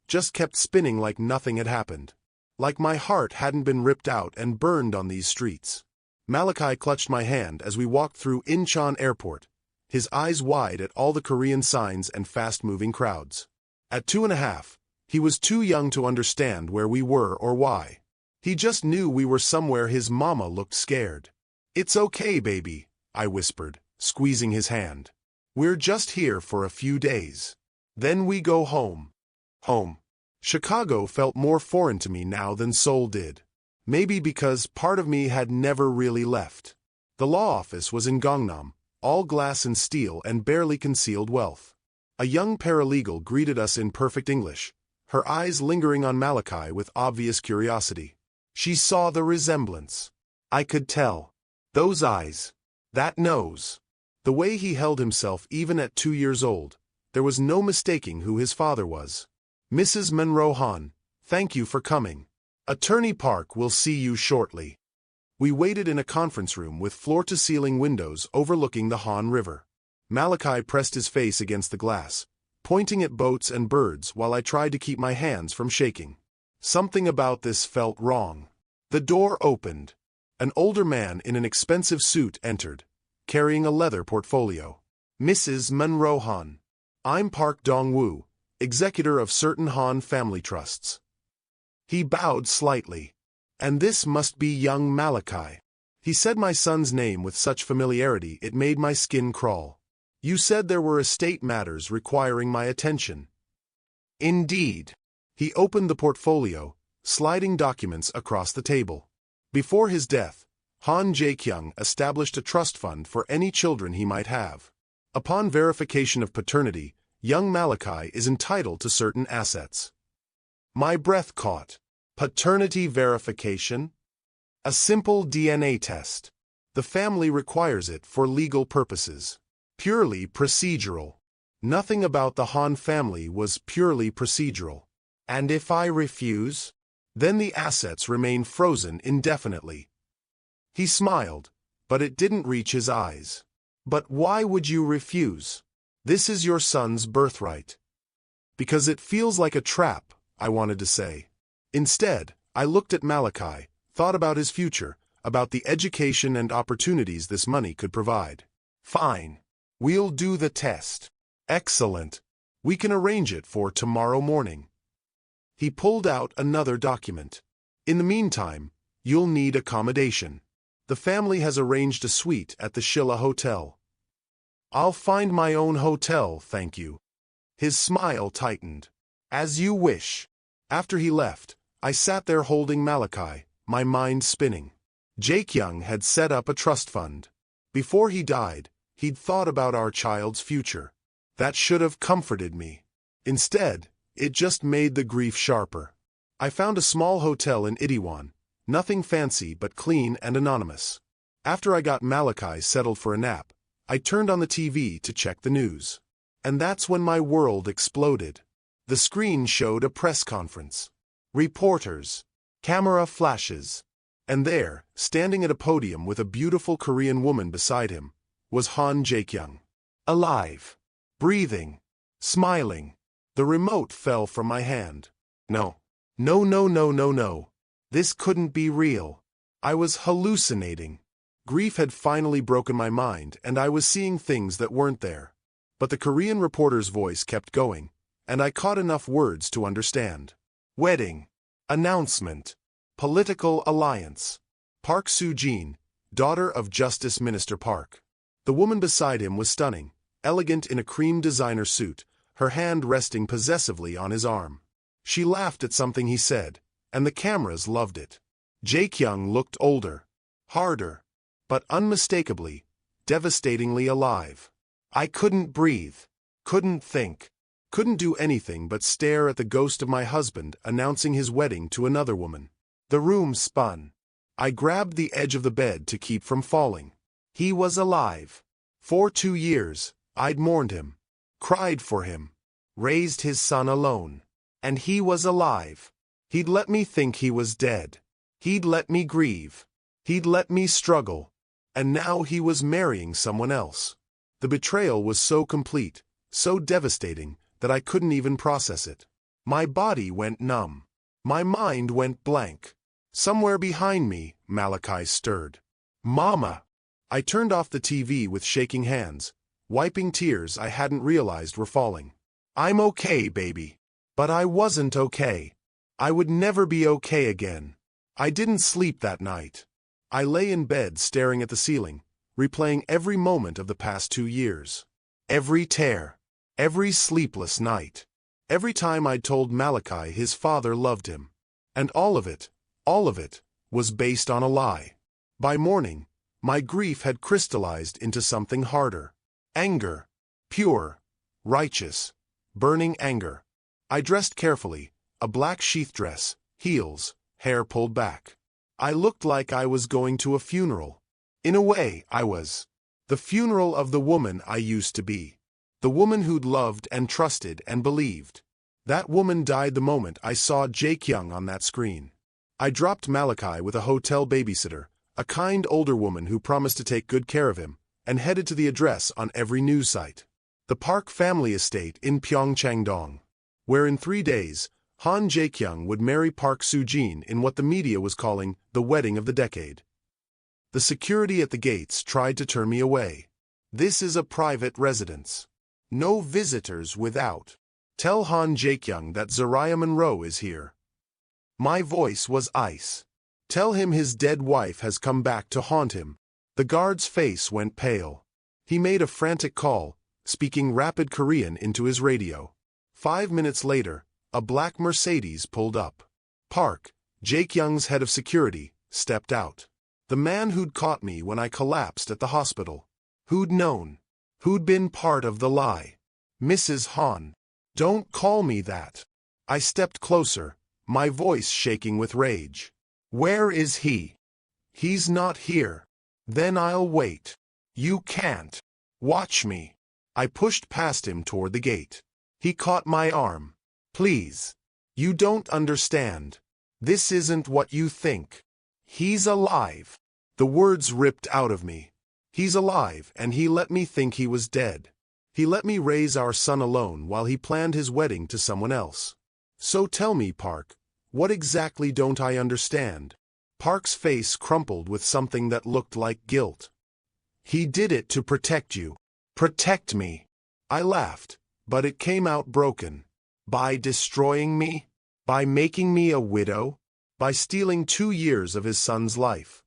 just kept spinning like nothing had happened. Like my heart hadn't been ripped out and burned on these streets. Malachi clutched my hand as we walked through Incheon Airport, his eyes wide at all the Korean signs and fast-moving crowds. At 2.5, he was too young to understand where we were or why. He just knew we were somewhere his mama looked scared. It's okay, baby, I whispered, squeezing his hand. We're just here for a few days. Then we go home. Home. Chicago felt more foreign to me now than Seoul did. Maybe because part of me had never really left. The law office was in Gangnam, all glass and steel and barely concealed wealth. A young paralegal greeted us in perfect English, her eyes lingering on Malachi with obvious curiosity. She saw the resemblance. I could tell. Those eyes. That nose. The way he held himself even at 2 years old. There was no mistaking who his father was. Mrs. Manrohan, thank you for coming. Attorney Park will see you shortly. We waited in a conference room with floor-to-ceiling windows overlooking the Han River. Malachi pressed his face against the glass, pointing at boats and birds while I tried to keep my hands from shaking. Something about this felt wrong. The door opened. An older man in an expensive suit entered, carrying a leather portfolio. Mrs. Manrohan. I'm Park Dong-woo, executor of certain Han family trusts. He bowed slightly. And this must be young Malachi. He said my son's name with such familiarity it made my skin crawl. You said there were estate matters requiring my attention. Indeed. He opened the portfolio, sliding documents across the table. Before his death, Han Jae-kyung established a trust fund for any children he might have. Upon verification of paternity, young Malachi is entitled to certain assets. My breath caught. Paternity verification? A simple DNA test. The family requires it for legal purposes. Purely procedural. Nothing about the Han family was purely procedural. And if I refuse? Then the assets remain frozen indefinitely. He smiled, but it didn't reach his eyes. But why would you refuse? This is your son's birthright. Because it feels like a trap, I wanted to say. Instead, I looked at Malachi, thought about his future, about the education and opportunities this money could provide. Fine. We'll do the test. Excellent. We can arrange it for tomorrow morning. He pulled out another document. In the meantime, you'll need accommodation. The family has arranged a suite at the Shilla Hotel. I'll find my own hotel, thank you. His smile tightened. As you wish. After he left, I sat there holding Malachi, my mind spinning. Jae-kyung had set up a trust fund. Before he died, he'd thought about our child's future. That should have comforted me. Instead, it just made the grief sharper. I found a small hotel in Itaewon, nothing fancy but clean and anonymous. After I got Malachi settled for a nap, I turned on the TV to check the news. And that's when my world exploded. The screen showed a press conference. Reporters. Camera flashes. And there, standing at a podium with a beautiful Korean woman beside him, was Han Jae-kyung. Alive. Breathing. Smiling. The remote fell from my hand. No. No, no, no, no, no. This couldn't be real. I was hallucinating. Grief had finally broken my mind, and I was seeing things that weren't there. But the Korean reporter's voice kept going, and I caught enough words to understand. Wedding. Announcement. Political alliance. Park Soo-jin, daughter of Justice Minister Park. The woman beside him was stunning, elegant in a cream designer suit, her hand resting possessively on his arm. She laughed at something he said, and the cameras loved it. Jae-kyung looked older, harder, but unmistakably, devastatingly alive. I couldn't breathe, couldn't think, couldn't do anything but stare at the ghost of my husband announcing his wedding to another woman. The room spun. I grabbed the edge of the bed to keep from falling. He was alive. For 2 years, I'd mourned him, cried for him, raised his son alone. And he was alive. He'd let me think he was dead. He'd let me grieve. He'd let me struggle. And now he was marrying someone else. The betrayal was so complete, so devastating, that I couldn't even process it. My body went numb. My mind went blank. Somewhere behind me, Malachi stirred. Mama! I turned off the TV with shaking hands, wiping tears I hadn't realized were falling. I'm okay, baby. But I wasn't okay. I would never be okay again. I didn't sleep that night. I lay in bed staring at the ceiling, replaying every moment of the past 2 years. Every tear. Every sleepless night. Every time I'd told Malachi his father loved him. And all of it, was based on a lie. By morning, my grief had crystallized into something harder. Anger. Pure. Righteous. Burning anger. I dressed carefully, a black sheath dress, heels, hair pulled back. I looked like I was going to a funeral. In a way, I was. The funeral of the woman I used to be. The woman who'd loved and trusted and believed. That woman died the moment I saw Jae-kyung on that screen. I dropped Malachi with a hotel babysitter, a kind older woman who promised to take good care of him, and headed to the address on every news site. The Park family estate in Pyeongchang-dong, where in 3 days, Han Jae-kyung would marry Park Soo-jin in what the media was calling the wedding of the decade. The security at the gates tried to turn me away. This is a private residence. No visitors without. Tell Han Jaekyung that Zariah Monroe is here. My voice was ice. Tell him his dead wife has come back to haunt him. The guard's face went pale. He made a frantic call, speaking rapid Korean into his radio. 5 minutes later, a black Mercedes pulled up. Park, Jaekyung's head of security, stepped out. The man who'd caught me when I collapsed at the hospital. Who'd known? Who'd been part of the lie? Mrs. Han. Don't call me that. I stepped closer, my voice shaking with rage. Where is he? He's not here. Then I'll wait. You can't. Watch me. I pushed past him toward the gate. He caught my arm. Please. You don't understand. This isn't what you think. He's alive. The words ripped out of me. He's alive, and he let me think he was dead. He let me raise our son alone while he planned his wedding to someone else. So tell me, Park, what exactly don't I understand? Park's face crumpled with something that looked like guilt. He did it to protect you. Protect me. I laughed, but it came out broken. By destroying me? By making me a widow? By stealing 2 years of his son's life?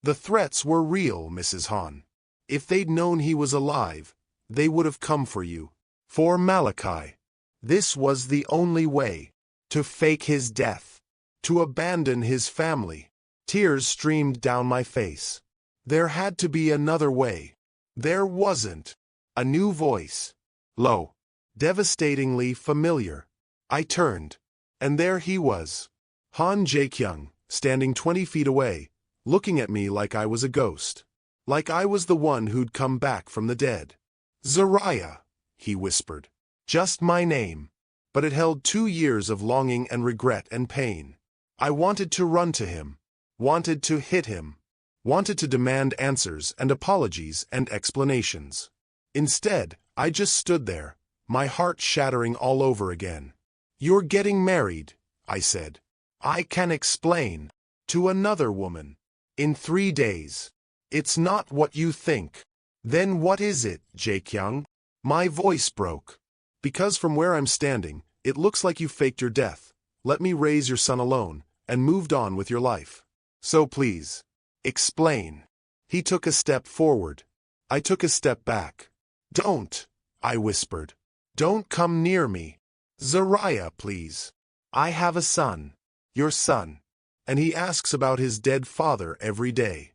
The threats were real, Mrs. Han. If they'd known he was alive, they would have come for you. For Malachi. This was the only way. To fake his death. To abandon his family. Tears streamed down my face. There had to be another way. There wasn't. A new voice. Low. Devastatingly familiar. I turned. And there he was. Han Jaekyung, standing 20 feet away, looking at me like I was a ghost. Like I was the one who'd come back from the dead. Zariah, he whispered. Just my name. But it held 2 years of longing and regret and pain. I wanted to run to him. Wanted to hit him. Wanted to demand answers and apologies and explanations. Instead, I just stood there, my heart shattering all over again. You're getting married, I said. I can explain. To another woman. In 3 days. It's not what you think. Then what is it, Jaekyung? My voice broke. Because from where I'm standing, it looks like you faked your death, let me raise your son alone, and moved on with your life. So please, explain. He took a step forward. I took a step back. Don't, I whispered. Don't come near me. Zariah, please. I have a son. Your son. And he asks about his dead father every day.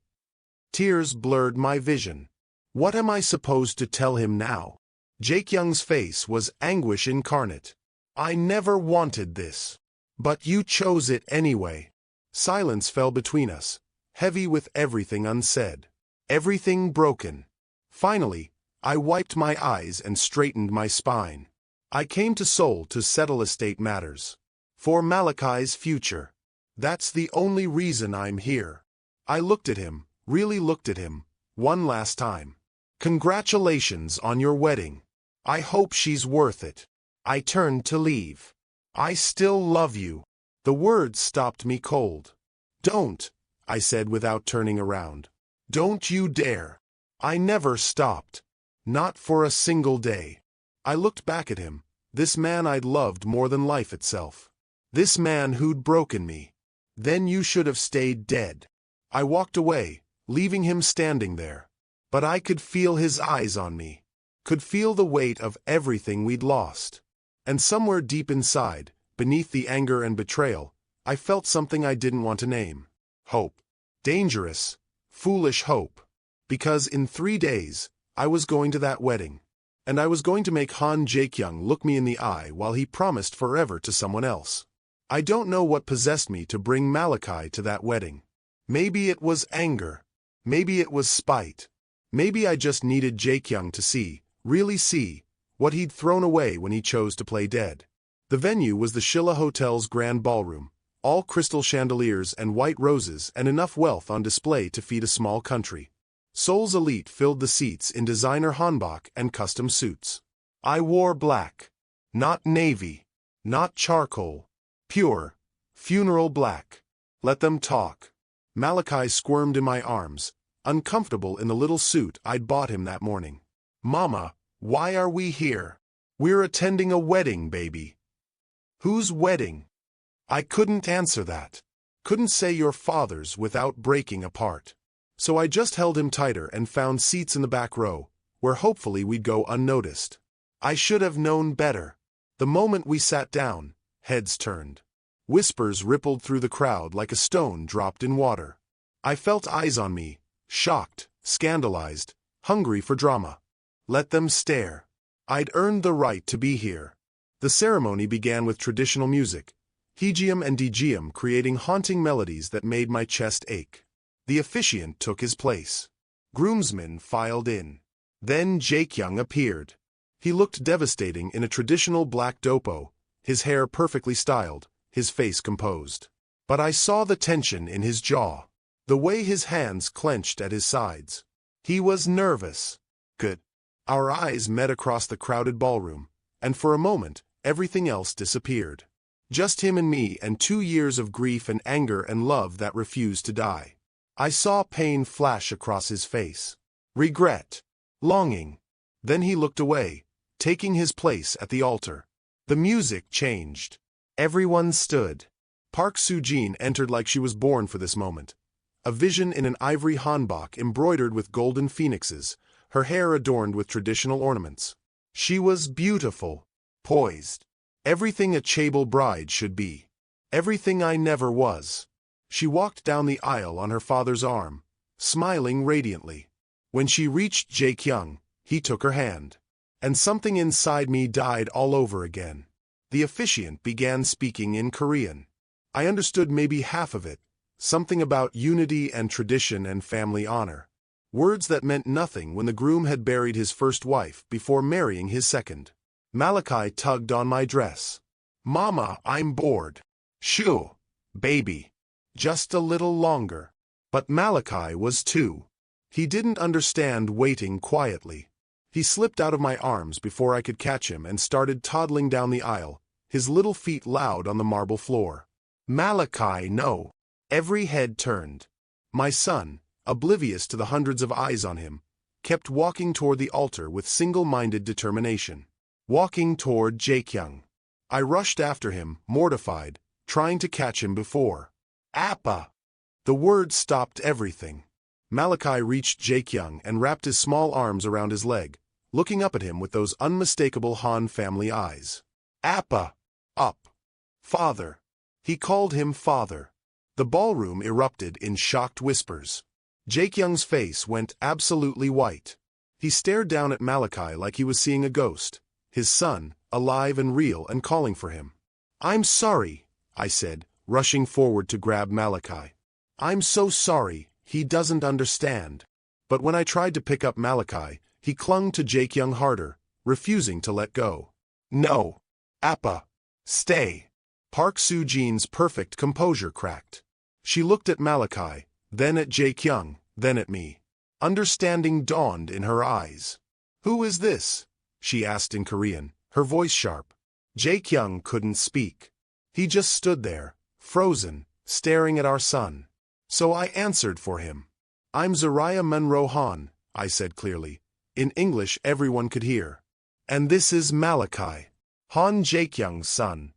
Tears blurred my vision. What am I supposed to tell him now? Jaekyung's face was anguish incarnate. I never wanted this. But you chose it anyway. Silence fell between us, heavy with everything unsaid. Everything broken. Finally, I wiped my eyes and straightened my spine. I came to Seoul to settle estate matters. For Malachi's future. That's the only reason I'm here. I looked at him, really looked at him, one last time. Congratulations on your wedding. I hope she's worth it. I turned to leave. I still love you. The words stopped me cold. Don't, I said without turning around. Don't you dare. I never stopped. Not for a single day. I looked back at him, this man I'd loved more than life itself. This man who'd broken me. Then you should have stayed dead. I walked away, leaving him standing there. But I could feel his eyes on me. Could feel the weight of everything we'd lost. And somewhere deep inside, beneath the anger and betrayal, I felt something I didn't want to name. Hope. Dangerous, foolish hope. Because in 3 days, I was going to that wedding. And I was going to make Han Jaekyung look me in the eye while he promised forever to someone else. I don't know what possessed me to bring Malachi to that wedding. Maybe it was anger. Maybe it was spite. Maybe I just needed Jaekyung to see, really see, what he'd thrown away when he chose to play dead. The venue was the Shilla Hotel's grand ballroom, all crystal chandeliers and white roses and enough wealth on display to feed a small country. Seoul's elite filled the seats in designer hanbok and custom suits. I wore black. Not navy. Not charcoal. Pure. Funeral black. Let them talk. Malachi squirmed in my arms, uncomfortable in the little suit I'd bought him that morning. Mama, why are we here? We're attending a wedding, baby. Whose wedding? I couldn't answer that. Couldn't say your father's without breaking apart. So I just held him tighter and found seats in the back row, where hopefully we'd go unnoticed. I should have known better. The moment we sat down, heads turned. Whispers rippled through the crowd like a stone dropped in water. I felt eyes on me, shocked, scandalized, hungry for drama. Let them stare. I'd earned the right to be here. The ceremony began with traditional music, Hegium and Digium creating haunting melodies that made my chest ache. The officiant took his place. Groomsmen filed in. Then Jaekyung appeared. He looked devastating in a traditional black dopo, his hair perfectly styled, his face composed. But I saw the tension in his jaw, the way his hands clenched at his sides. He was nervous. Good. Our eyes met across the crowded ballroom, and for a moment, everything else disappeared. Just him and me and 2 years of grief and anger and love that refused to die. I saw pain flash across his face. Regret. Longing. Then he looked away, taking his place at the altar. The music changed. Everyone stood. Park Soo-jin entered like she was born for this moment. A vision in an ivory hanbok embroidered with golden phoenixes, her hair adorned with traditional ornaments. She was beautiful, poised. Everything a chaebol bride should be. Everything I never was. She walked down the aisle on her father's arm, smiling radiantly. When she reached Jaekyung, he took her hand. And something inside me died all over again. The officiant began speaking in Korean. I understood maybe half of it, something about unity and tradition and family honor. Words that meant nothing when the groom had buried his first wife before marrying his second. Malachi tugged on my dress. Mama, I'm bored. Shoo, baby. Just a little longer. But Malachi was too. He didn't understand waiting quietly. He slipped out of my arms before I could catch him and started toddling down the aisle, his little feet loud on the marble floor. Malachi, no. Every head turned. My son, oblivious to the hundreds of eyes on him, kept walking toward the altar with single-minded determination. Walking toward Jaekyung. I rushed after him, mortified, trying to catch him before. Appa! The word stopped everything. Malachi reached Jaekyung and wrapped his small arms around his leg, looking up at him with those unmistakable Han family eyes. Appa! Up! Father! He called him father. The ballroom erupted in shocked whispers. Jaekyung's face went absolutely white. He stared down at Malachi like he was seeing a ghost, his son, alive and real and calling for him. I'm sorry, I said, rushing forward to grab Malachi. I'm so sorry, he doesn't understand. But when I tried to pick up Malachi, he clung to Jaekyung harder, refusing to let go. No. Appa. Stay. Park Soo-jin's perfect composure cracked. She looked at Malachi, then at Jaekyung, then at me. Understanding dawned in her eyes. Who is this? She asked in Korean, her voice sharp. Jaekyung couldn't speak. He just stood there, frozen, staring at our son. So I answered for him. I'm Zariah Monroe Han, I said clearly. In English everyone could hear. And this is Malachi, Han Jaekyung's son.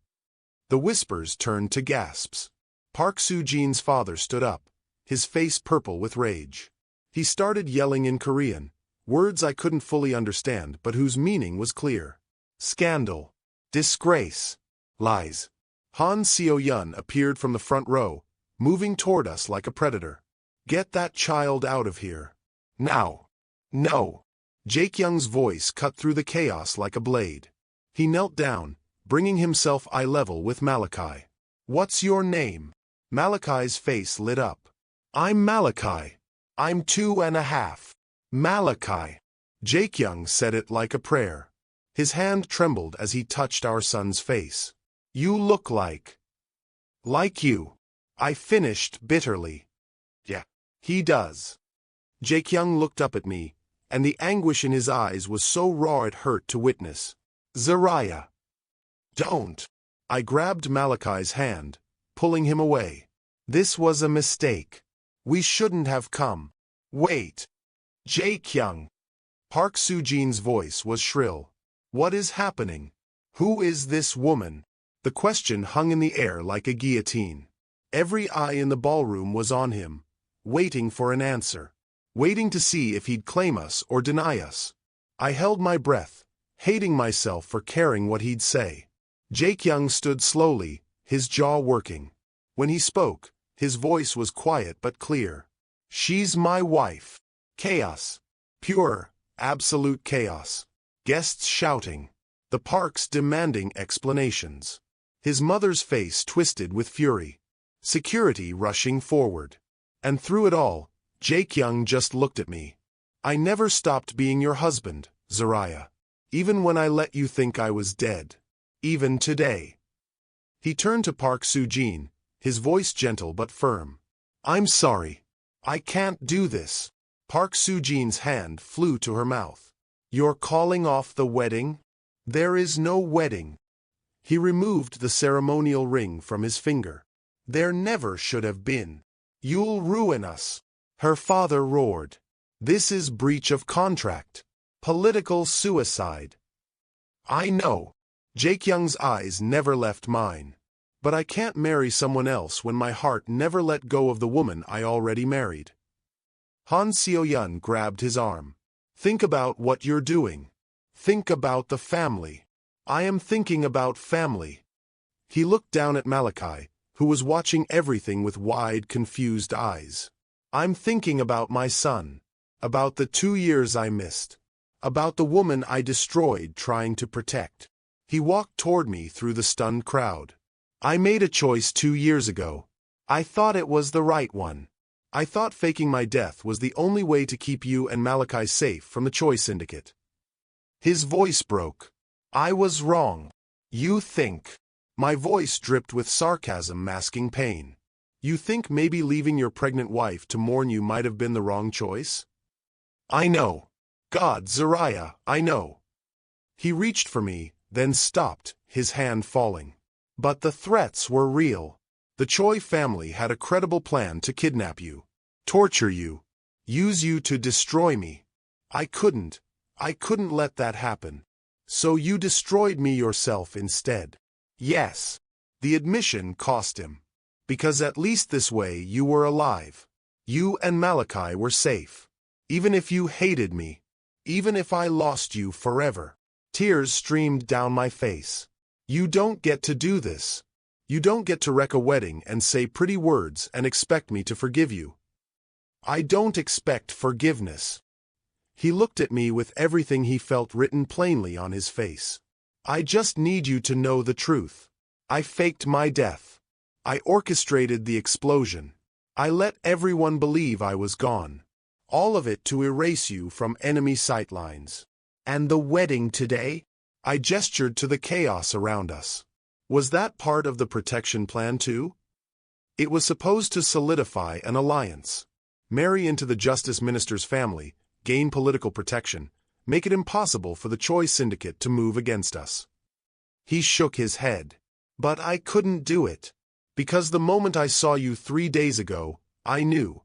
The whispers turned to gasps. Park Soo-jin's father stood up, his face purple with rage. He started yelling in Korean, words I couldn't fully understand but whose meaning was clear. Scandal. Disgrace. Lies. Han Seo-yun appeared from the front row, moving toward us like a predator. Get that child out of here. Now. No. Jaekyung's voice cut through the chaos like a blade. He knelt down, bringing himself eye level with Malachi. What's your name? Malachi's face lit up. I'm Malachi. I'm 2.5. Malachi. Jaekyung said it like a prayer. His hand trembled as he touched our son's face. You look like you. I finished bitterly. Yeah, he does. Jaekyung looked up at me, and the anguish in his eyes was so raw it hurt to witness. Zariah. Don't. I grabbed Malachi's hand, pulling him away. This was a mistake. We shouldn't have come. Wait. Jaekyung. Park Soo-jin's voice was shrill. What is happening? Who is this woman? The question hung in the air like a guillotine. Every eye in the ballroom was on him, waiting for an answer, waiting to see if he'd claim us or deny us. I held my breath, hating myself for caring what he'd say. Jae-kyung stood slowly, his jaw working. When he spoke, his voice was quiet but clear. She's my wife. Chaos. Pure, absolute chaos. Guests shouting. The parks demanding explanations. His mother's face twisted with fury. Security rushing forward. And through it all, Jae-kyung just looked at me. I never stopped being your husband, Zariah. Even when I let you think I was dead. Even today. He turned to Park Soo-jin, his voice gentle but firm. I'm sorry. I can't do this. Park Soo-jin's hand flew to her mouth. You're calling off the wedding? There is no wedding. He removed the ceremonial ring from his finger. There never should have been. You'll ruin us. Her father roared. This is breach of contract. Political suicide. I know. Jae-kyung's eyes never left mine. But I can't marry someone else when my heart never let go of the woman I already married. Han Seo-yeon grabbed his arm. Think about what you're doing. Think about the family. I am thinking about family. He looked down at Malachi, who was watching everything with wide, confused eyes. I'm thinking about my son. About the 2 years I missed. About the woman I destroyed trying to protect. He walked toward me through the stunned crowd. I made a choice 2 years ago. I thought it was the right one. I thought faking my death was the only way to keep you and Malachi safe from the Choi Syndicate. His voice broke. I was wrong. You think. My voice dripped with sarcasm masking pain. You think maybe leaving your pregnant wife to mourn you might have been the wrong choice? I know. God, Zariah, I know. He reached for me, then stopped, his hand falling. But the threats were real. The Choi family had a credible plan to kidnap you, torture you, use you to destroy me. I couldn't let that happen. So you destroyed me yourself instead. Yes. The admission cost him. Because at least this way you were alive. You and Malachi were safe. Even if you hated me. Even if I lost you forever. Tears streamed down my face. You don't get to do this. You don't get to wreck a wedding and say pretty words and expect me to forgive you. I don't expect forgiveness. He looked at me with everything he felt written plainly on his face. I just need you to know the truth. I faked my death. I orchestrated the explosion. I let everyone believe I was gone. All of it to erase you from enemy sightlines. And the wedding today? I gestured to the chaos around us. Was that part of the protection plan too? It was supposed to solidify an alliance. Marry into the justice minister's family, gain political protection, make it impossible for the Choi Syndicate to move against us. He shook his head. But I couldn't do it. Because the moment I saw you 3 days ago, I knew.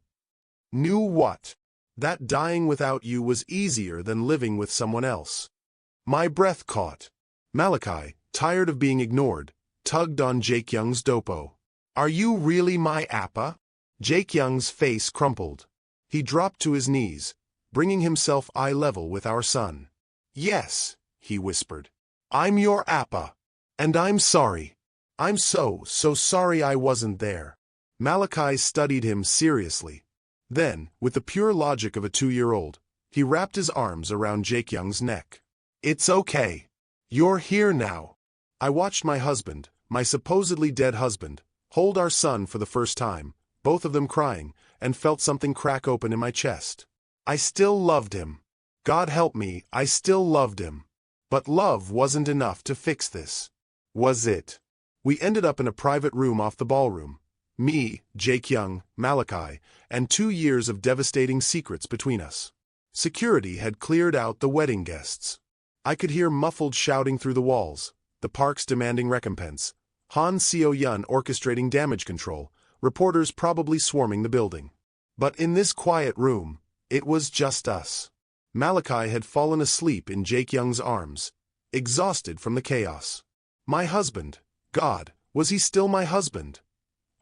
Knew what? That dying without you was easier than living with someone else. My breath caught. Malachi, tired of being ignored, tugged on Jae-kyung's dopo. Are you really my appa? Jae-kyung's face crumpled. He dropped to his knees, bringing himself eye level with our son. Yes, he whispered. I'm your appa. And I'm sorry. I'm so sorry I wasn't there. Malachi studied him seriously. Then, with the pure logic of a 2-year-old, he wrapped his arms around Jae-kyung's neck. It's okay. You're here now. I watched my husband, my supposedly dead husband, hold our son for the first time, both of them crying, and felt something crack open in my chest. I still loved him. God help me, I still loved him. But love wasn't enough to fix this. Was it? We ended up in a private room off the ballroom. Me, Jae-kyung, Malachi, and 2 years of devastating secrets between us. Security had cleared out the wedding guests. I could hear muffled shouting through the walls, the parks demanding recompense, Han Seo-yeon orchestrating damage control, reporters probably swarming the building. But in this quiet room, it was just us. Malachi had fallen asleep in Jae-kyung's arms, exhausted from the chaos. My husband, God, was he still my husband?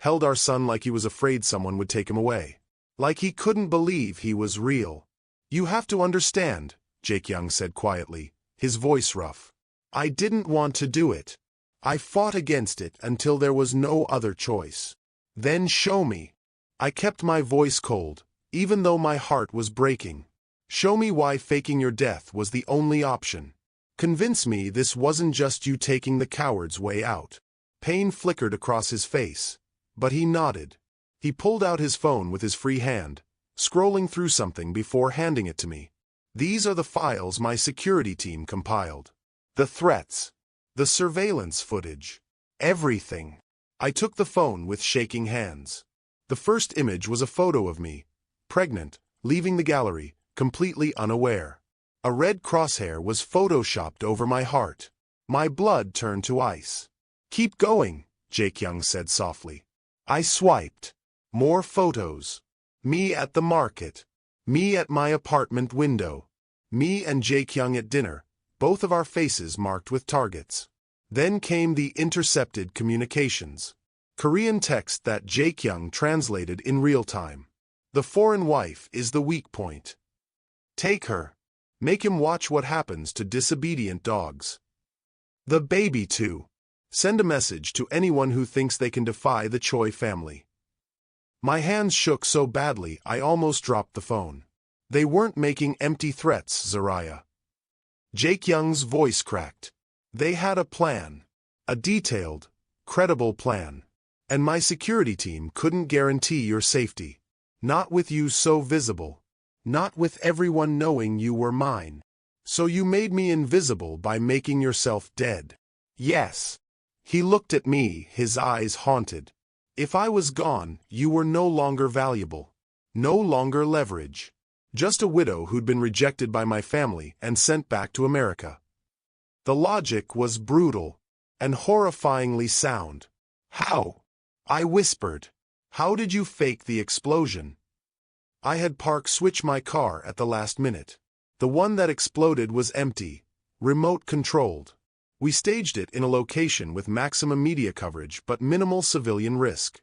Held our son like he was afraid someone would take him away. Like he couldn't believe he was real. You have to understand, Jake Young said quietly, his voice rough. I didn't want to do it. I fought against it until there was no other choice. Then show me. I kept my voice cold, even though my heart was breaking. Show me why faking your death was the only option. Convince me this wasn't just you taking the coward's way out. Pain flickered across his face, but he nodded. He pulled out his phone with his free hand, scrolling through something before handing it to me. These are the files my security team compiled. The threats. The surveillance footage. Everything. I took the phone with shaking hands. The first image was a photo of me, pregnant, leaving the gallery, completely unaware. A red crosshair was photoshopped over my heart. My blood turned to ice. Keep going, Jake Young said softly. I swiped. More photos. Me at the market. Me at my apartment window. Me and Jake Young at dinner, both of our faces marked with targets. Then came the intercepted communications. Korean text that Jake Young translated in real time. The foreign wife is the weak point. Take her. Make him watch what happens to disobedient dogs. The baby too. Send a message to anyone who thinks they can defy the Choi family. My hands shook so badly I almost dropped the phone. They weren't making empty threats, Zariah. Jake Young's voice cracked. They had a plan. A detailed, credible plan. And my security team couldn't guarantee your safety. Not with you so visible. Not with everyone knowing you were mine. So you made me invisible by making yourself dead. Yes. He looked at me, his eyes haunted. If I was gone, you were no longer valuable. No longer leverage. Just a widow who'd been rejected by my family and sent back to America. The logic was brutal and horrifyingly sound. How? I whispered. How did you fake the explosion? I had Park switch my car at the last minute. The one that exploded was empty, remote-controlled. We staged it in a location with maximum media coverage but minimal civilian risk.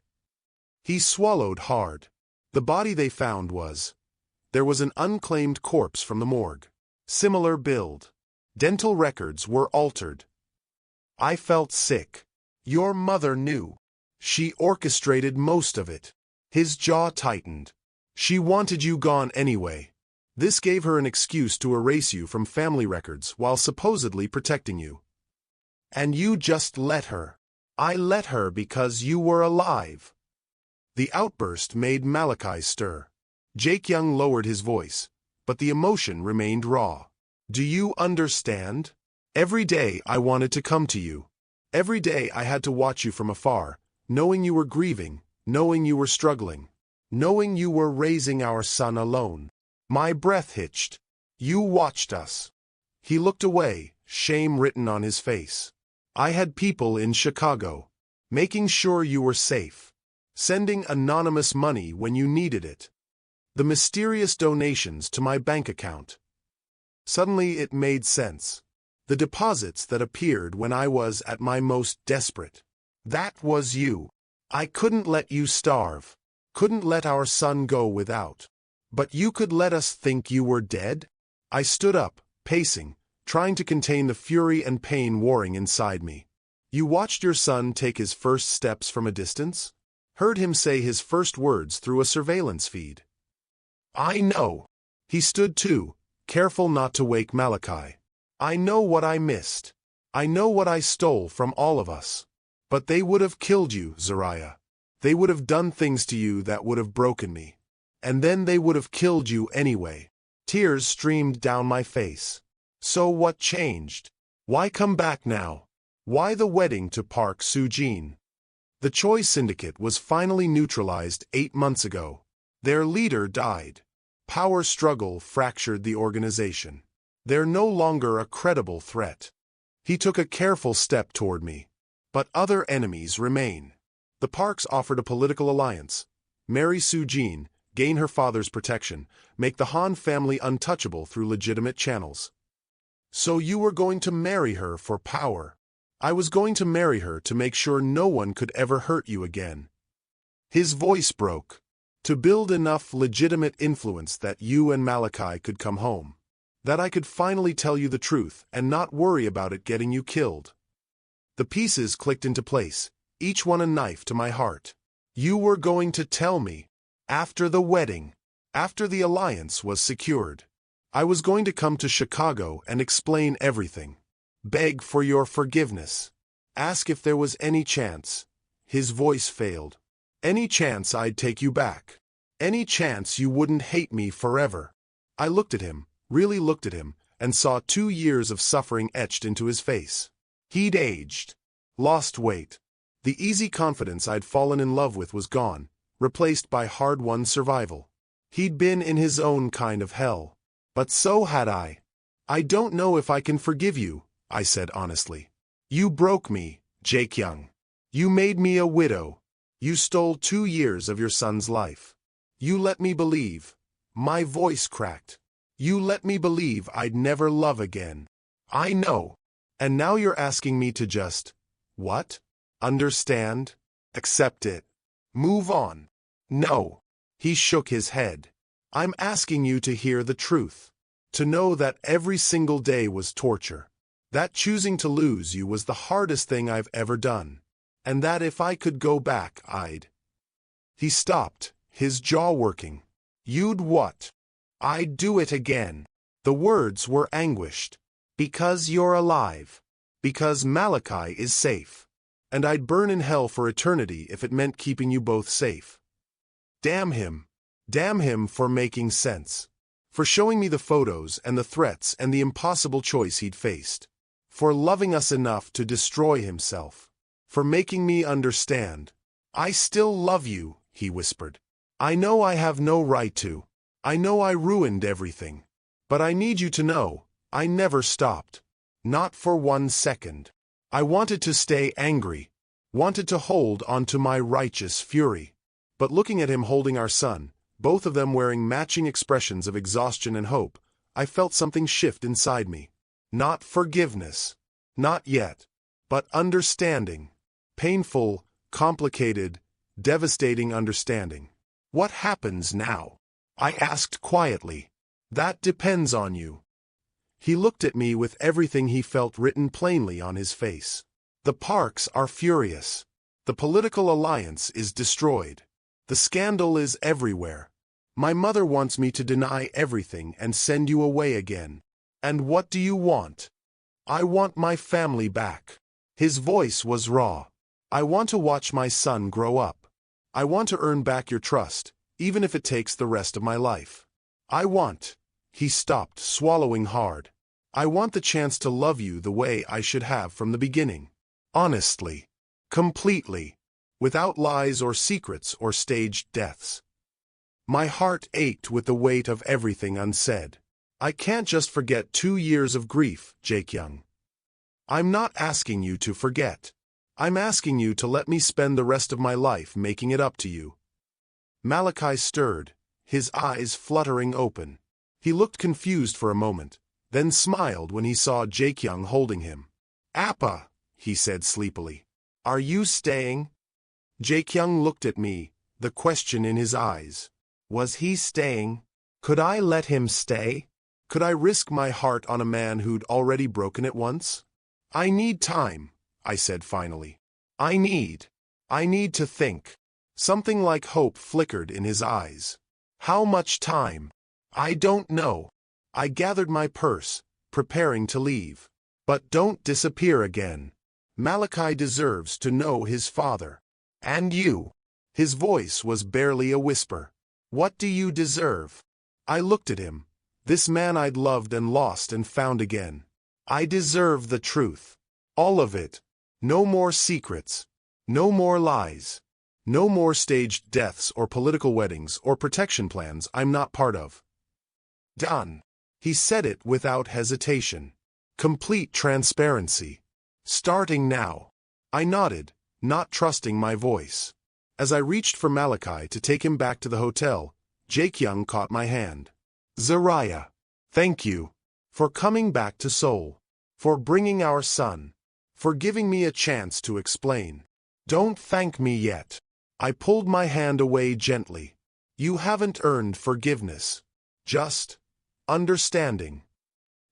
He swallowed hard. The body they found was... There was an unclaimed corpse from the morgue. Similar build. Dental records were altered. I felt sick. Your mother knew. She orchestrated most of it. His jaw tightened. She wanted you gone anyway. This gave her an excuse to erase you from family records while supposedly protecting you. And you just let her. I let her because you were alive. The outburst made Malachi stir. Jake Young lowered his voice, but the emotion remained raw. Do you understand? Every day I wanted to come to you. Every day I had to watch you from afar, knowing you were grieving, knowing you were struggling, knowing you were raising our son alone. My breath hitched. You watched us. He looked away, shame written on his face. I had people in Chicago, making sure you were safe, sending anonymous money when you needed it. The mysterious donations to my bank account. Suddenly it made sense. The deposits that appeared when I was at my most desperate. That was you. I couldn't let you starve. Couldn't let our son go without. But you could let us think you were dead? I stood up, pacing, trying to contain the fury and pain warring inside me. You watched your son take his first steps from a distance? Heard him say his first words through a surveillance feed. I know. He stood too, careful not to wake Malachi. I know what I missed. I know what I stole from all of us. But they would have killed you, Zariah. They would have done things to you that would have broken me. And then they would have killed you anyway. Tears streamed down my face. So what changed? Why come back now? Why the wedding to Park Soo-jin? The Choi Syndicate was finally neutralized 8 months ago. Their leader died. Power struggle fractured the organization. They're no longer a credible threat. He took a careful step toward me. But other enemies remain. The Parks offered a political alliance. Marry Soo-jin, gain her father's protection, make the Han family untouchable through legitimate channels. So you were going to marry her for power. I was going to marry her to make sure no one could ever hurt you again. His voice broke. To build enough legitimate influence that you and Malachi could come home. That I could finally tell you the truth and not worry about it getting you killed. The pieces clicked into place, each one a knife to my heart. You were going to tell me. After the wedding. After the alliance was secured. I was going to come to Chicago and explain everything. Beg for your forgiveness. Ask if there was any chance. His voice failed. Any chance I'd take you back. Any chance you wouldn't hate me forever. I looked at him, really looked at him, and saw 2 years of suffering etched into his face. He'd aged. Lost weight. The easy confidence I'd fallen in love with was gone, replaced by hard-won survival. He'd been in his own kind of hell. But so had I. I don't know if I can forgive you, I said honestly. You broke me, Jake Young. You made me a widow. You stole 2 years of your son's life. You let me believe. My voice cracked. You let me believe I'd never love again. I know. And now you're asking me to just, what? Understand? Accept it. Move on. No. He shook his head. I'm asking you to hear the truth. To know that every single day was torture. That choosing to lose you was the hardest thing I've ever done. And that if I could go back, I'd. He stopped, his jaw working. You'd what? I'd do it again. The words were anguished. Because you're alive. Because Malachi is safe. And I'd burn in hell for eternity if it meant keeping you both safe. Damn him. Damn him for making sense. For showing me the photos and the threats and the impossible choice he'd faced. For loving us enough to destroy himself. For making me understand. I still love you, he whispered. I know I have no right to. I know I ruined everything. But I need you to know, I never stopped. Not for 1 second. I wanted to stay angry. Wanted to hold onto my righteous fury. But looking at him holding our son, both of them wearing matching expressions of exhaustion and hope, I felt something shift inside me. Not forgiveness. Not yet. But understanding. Painful, complicated, devastating understanding. What happens now? I asked quietly. That depends on you. He looked at me with everything he felt written plainly on his face. The Parks are furious. The political alliance is destroyed. The scandal is everywhere. My mother wants me to deny everything and send you away again. And what do you want? I want my family back. His voice was raw. I want to watch my son grow up. I want to earn back your trust, even if it takes the rest of my life. I want. He stopped, swallowing hard. I want the chance to love you the way I should have from the beginning. Honestly. Completely. Without lies or secrets or staged deaths. My heart ached with the weight of everything unsaid. I can't just forget 2 years of grief, Jake Young. I'm not asking you to forget. I'm asking you to let me spend the rest of my life making it up to you. Malachi stirred, his eyes fluttering open. He looked confused for a moment, then smiled when he saw Jake Young holding him. Appa, he said sleepily. Are you staying? Jake Young looked at me, the question in his eyes. Was he staying? Could I let him stay? Could I risk my heart on a man who'd already broken it once? I need time, I said finally. I need to think. Something like hope flickered in his eyes. How much time? I don't know. I gathered my purse, preparing to leave. But don't disappear again. Malachi deserves to know his father. And you. His voice was barely a whisper. What do you deserve? I looked at him, this man I'd loved and lost and found again. I deserve the truth. All of it. No more secrets. No more lies. No more staged deaths or political weddings or protection plans I'm not part of. Done. He said it without hesitation. Complete transparency. Starting now. I nodded, not trusting my voice. As I reached for Malachi to take him back to the hotel, Jake Young caught my hand. Zariah. Thank you. for coming back to Seoul, for bringing our son, for giving me a chance to explain. Don't thank me yet. I pulled my hand away gently. You haven't earned forgiveness. Just understanding.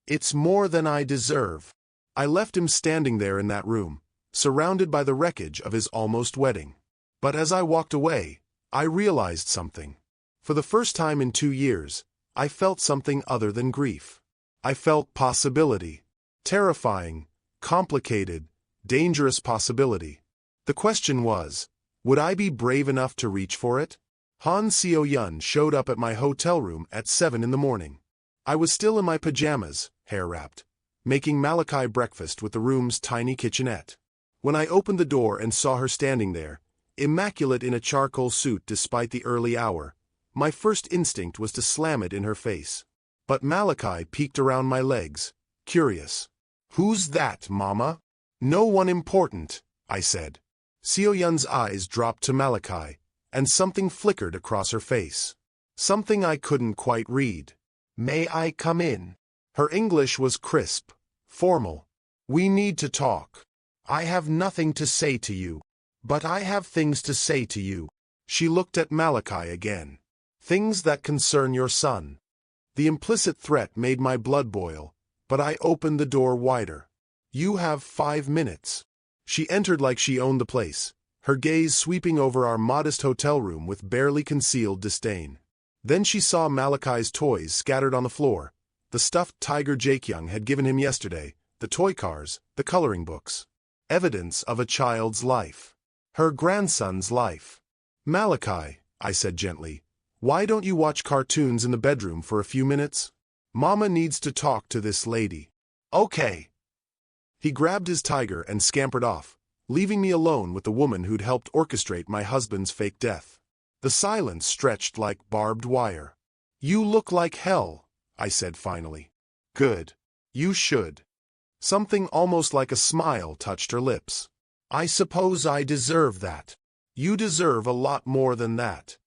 It's more than I deserve. I left him standing there in that room, surrounded by the wreckage of his almost wedding. But as I walked away, I realized something. For the first time in 2 years, I felt something other than grief. I felt possibility. Terrifying, complicated, dangerous possibility. The question was, would I be brave enough to reach for it? Han Seo-yun showed up at my hotel room at 7 in the morning. I was still in my pajamas, hair-wrapped, making Malachi breakfast with the room's tiny kitchenette. When I opened the door and saw her standing there, immaculate in a charcoal suit despite the early hour, my first instinct was to slam it in her face. But Malachi peeked around my legs, curious. "Who's that, Mama?" "No one important," I said. Seo-yun's eyes dropped to Malachi, and something flickered across her face. Something I couldn't quite read. "May I come in?" Her English was crisp, formal. "We need to talk. I have nothing to say to you. But I have things to say to you." She looked at Malachi again. "Things that concern your son." The implicit threat made my blood boil, but I opened the door wider. "You have 5 minutes." She entered like she owned the place, her gaze sweeping over our modest hotel room with barely concealed disdain. Then she saw Malachi's toys scattered on the floor, the stuffed tiger Jaekyung had given him yesterday, the toy cars, the coloring books. Evidence of a child's life. Her grandson's life. "Malachi," I said gently, "why don't you watch cartoons in the bedroom for a few minutes? Mama needs to talk to this lady." "Okay." He grabbed his tiger and scampered off, leaving me alone with the woman who'd helped orchestrate my husband's fake death. The silence stretched like barbed wire. "You look like hell," I said finally. "Good. You should." Something almost like a smile touched her lips. "I suppose I deserve that." "You deserve a lot more than that."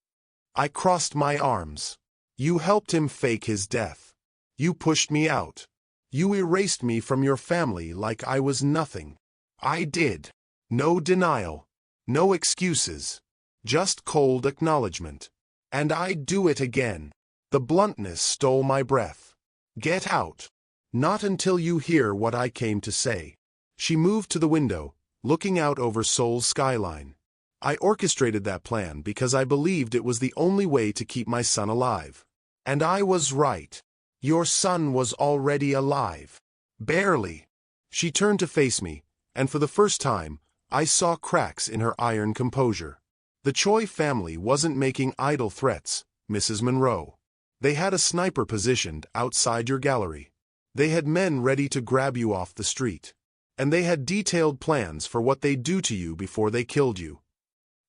I crossed my arms. "You helped him fake his death. You pushed me out. You erased me from your family like I was nothing." "I did." No denial. No excuses. Just cold acknowledgement. "And I'd do it again." The bluntness stole my breath. "Get out. Not until you hear what I came to say." She moved to the window, looking out over Seoul's skyline. I orchestrated that plan because I believed it was the only way to keep my son alive. And I was right. Your son was already alive. Barely. She turned to face me, and for the first time, I saw cracks in her iron composure. The Choi family wasn't making idle threats, Mrs. Monroe. They had a sniper positioned outside your gallery. They had men ready to grab you off the street. And they had detailed plans for what they'd do to you before they killed you.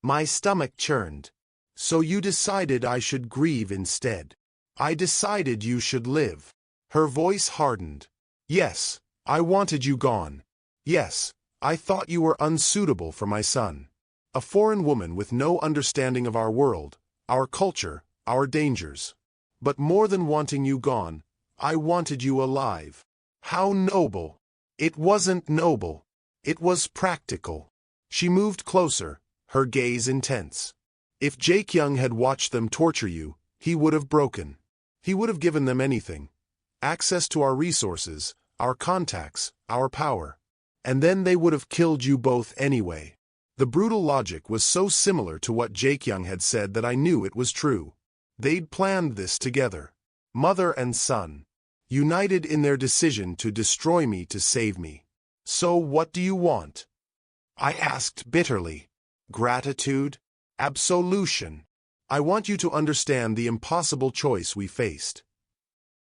My stomach churned. "So you decided I should grieve instead. I decided you should live." Her voice hardened. "Yes, I wanted you gone. Yes, I thought you were unsuitable for my son. A foreign woman with no understanding of our world, our culture, our dangers. But more than wanting you gone, I wanted you alive." How noble. It wasn't noble. It was practical. She moved closer, her gaze intense. If Jaekyung had watched them torture you, he would have broken. He would have given them anything. Access to our resources, our contacts, our power. And then they would have killed you both anyway. The brutal logic was so similar to what Jaekyung had said that I knew it was true. They'd planned this together. Mother and son. United in their decision to destroy me to save me. "So what do you want?" I asked bitterly. "Gratitude? Absolution. I want you to understand the impossible choice we faced."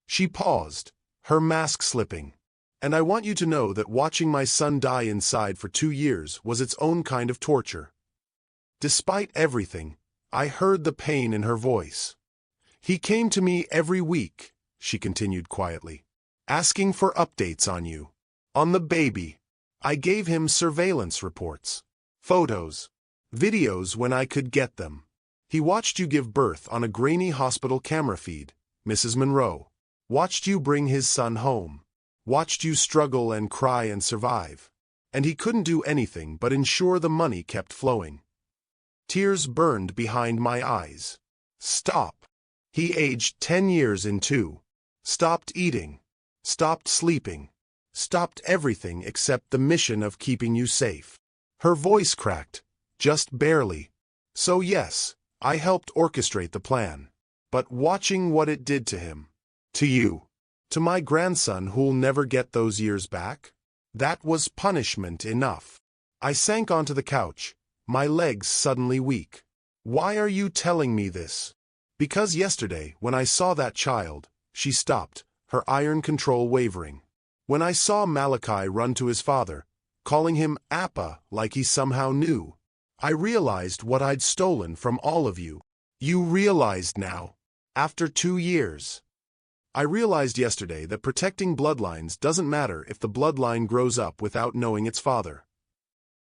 She paused, her mask slipping. "And I want you to know that watching my son die inside for 2 years was its own kind of torture." Despite everything, I heard the pain in her voice. "He came to me every week," she continued quietly, "asking for updates on you. On the baby. I gave him surveillance reports. Photos. Videos when I could get them. He watched you give birth on a grainy hospital camera feed, Mrs. Monroe. Watched you bring his son home. Watched you struggle and cry and survive. And he couldn't do anything but ensure the money kept flowing. Tears burned behind my eyes. Stop. He aged 10 years in 2. Stopped eating. Stopped sleeping. Stopped everything except the mission of keeping you safe. Her voice cracked, just barely. So yes, I helped orchestrate the plan. But watching what it did to him. To you. To my grandson who'll never get those years back? That was punishment enough. I sank onto the couch, my legs suddenly weak. Why are you telling me this? Because yesterday, when I saw that child, she stopped, her iron control wavering. When I saw Malachi run to his father, calling him Appa like he somehow knew, I realized what I'd stolen from all of you. You realized now, after 2 years. I realized yesterday that protecting bloodlines doesn't matter if the bloodline grows up without knowing its father.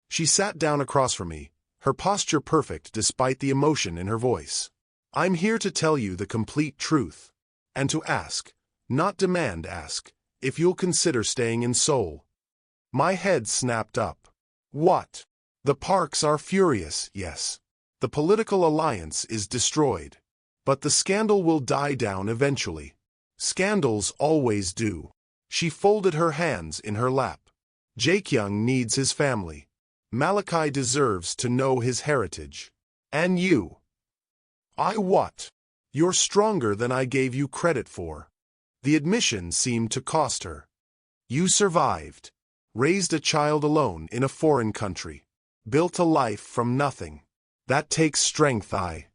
She sat down across from me, her posture perfect despite the emotion in her voice. I'm here to tell you the complete truth. And to ask, not demand ask, if you'll consider staying in Seoul. My head snapped up. What? The Parks are furious, yes. The political alliance is destroyed. But the scandal will die down eventually. Scandals always do. She folded her hands in her lap. Jaekyung needs his family. Malachi deserves to know his heritage. And you. I what? You're stronger than I gave you credit for. The admission seemed to cost her. You survived. Raised a child alone in a foreign country. Built a life from nothing. That takes strength. I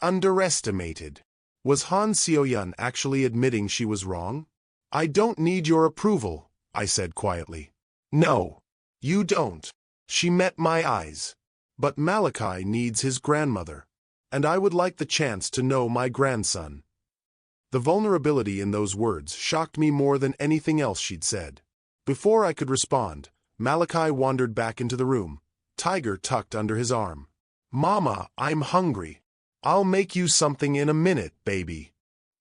underestimated. Was Han Seo-yeon actually admitting she was wrong? I don't need your approval, I said quietly. No, you don't. She met my eyes. But Malachi needs his grandmother. And I would like the chance to know my grandson. The vulnerability in those words shocked me more than anything else she'd said. Before I could respond, Malachi wandered back into the room, Tiger tucked under his arm. Mama, I'm hungry. I'll make you something in a minute, baby.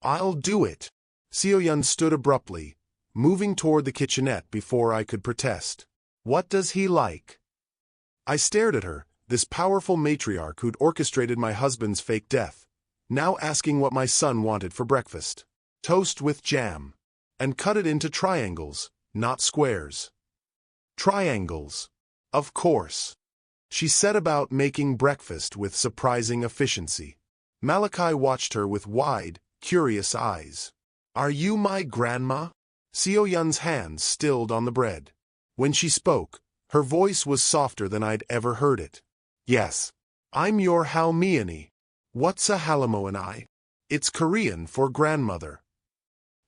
I'll do it. Seo-yeon stood abruptly, moving toward the kitchenette before I could protest. What does he like? I stared at her, this powerful matriarch who'd orchestrated my husband's fake death, now asking what my son wanted for breakfast. Toast with jam. And cut it into triangles, not squares. Triangles. Of course. She set about making breakfast with surprising efficiency. Malachi watched her with wide, curious eyes. Are you my grandma? Seo-yeon's hands stilled on the bread. When she spoke, her voice was softer than I'd ever heard it. Yes. I'm your halmeani. What's a halamoani? It's Korean for grandmother.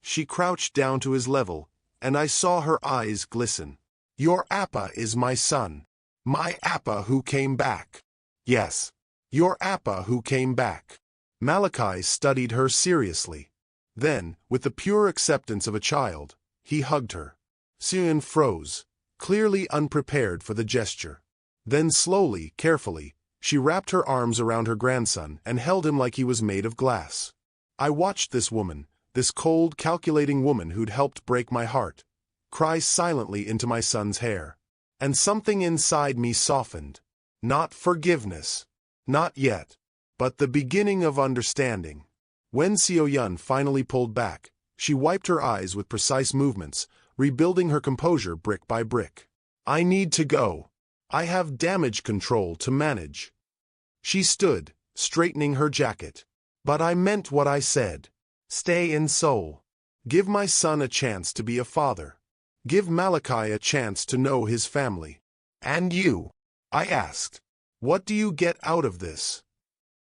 She crouched down to his level, and I saw her eyes glisten. Your Appa is my son. My Appa who came back. Yes. Your Appa who came back. Malachi studied her seriously. Then, with the pure acceptance of a child, he hugged her. Seo-yeon froze, clearly unprepared for the gesture. Then slowly, carefully, she wrapped her arms around her grandson and held him like he was made of glass. I watched this woman, this cold, calculating woman who'd helped break my heart, cry silently into my son's hair. And something inside me softened. Not forgiveness. Not yet. But the beginning of understanding. When Seo-yeon finally pulled back, she wiped her eyes with precise movements, rebuilding her composure brick by brick. I need to go. I have damage control to manage. She stood, straightening her jacket. But I meant what I said. Stay in Seoul. Give my son a chance to be a father. Give Malachi a chance to know his family. And you? I asked. What do you get out of this?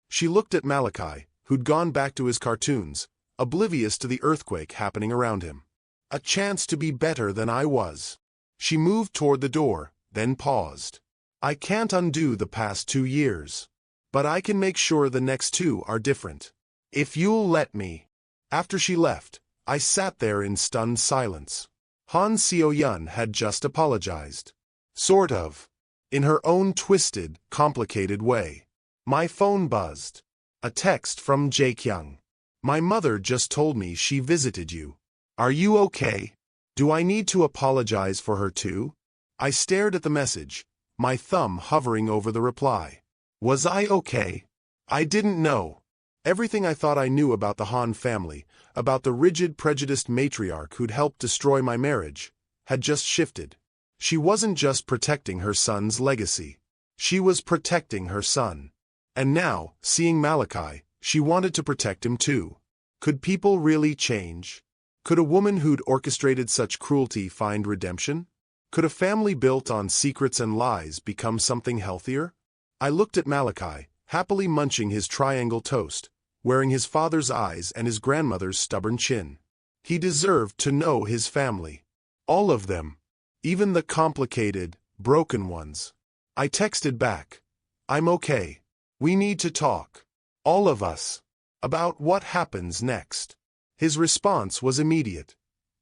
She looked at Malachi, who'd gone back to his cartoons, oblivious to the earthquake happening around him. A chance to be better than I was. She moved toward the door, then paused. I can't undo the past 2 years. But I can make sure the next 2 are different. If you'll let me. After she left, I sat there in stunned silence. Han Seo-yeon had just apologized. Sort of. In her own twisted, complicated way. My phone buzzed. A text from Jaekyung. My mother just told me she visited you. Are you okay? Do I need to apologize for her too? I stared at the message, my thumb hovering over the reply. Was I okay? I didn't know. Everything I thought I knew about the Han family, about the rigid, prejudiced matriarch who'd helped destroy my marriage, had just shifted. She wasn't just protecting her son's legacy. She was protecting her son. And now, seeing Malachi, she wanted to protect him too. Could people really change? Could a woman who'd orchestrated such cruelty find redemption? Could a family built on secrets and lies become something healthier? I looked at Malachi, happily munching his triangle toast, wearing his father's eyes and his grandmother's stubborn chin. He deserved to know his family. All of them. Even the complicated, broken ones. I texted back. I'm okay. We need to talk. All of us. About what happens next. His response was immediate.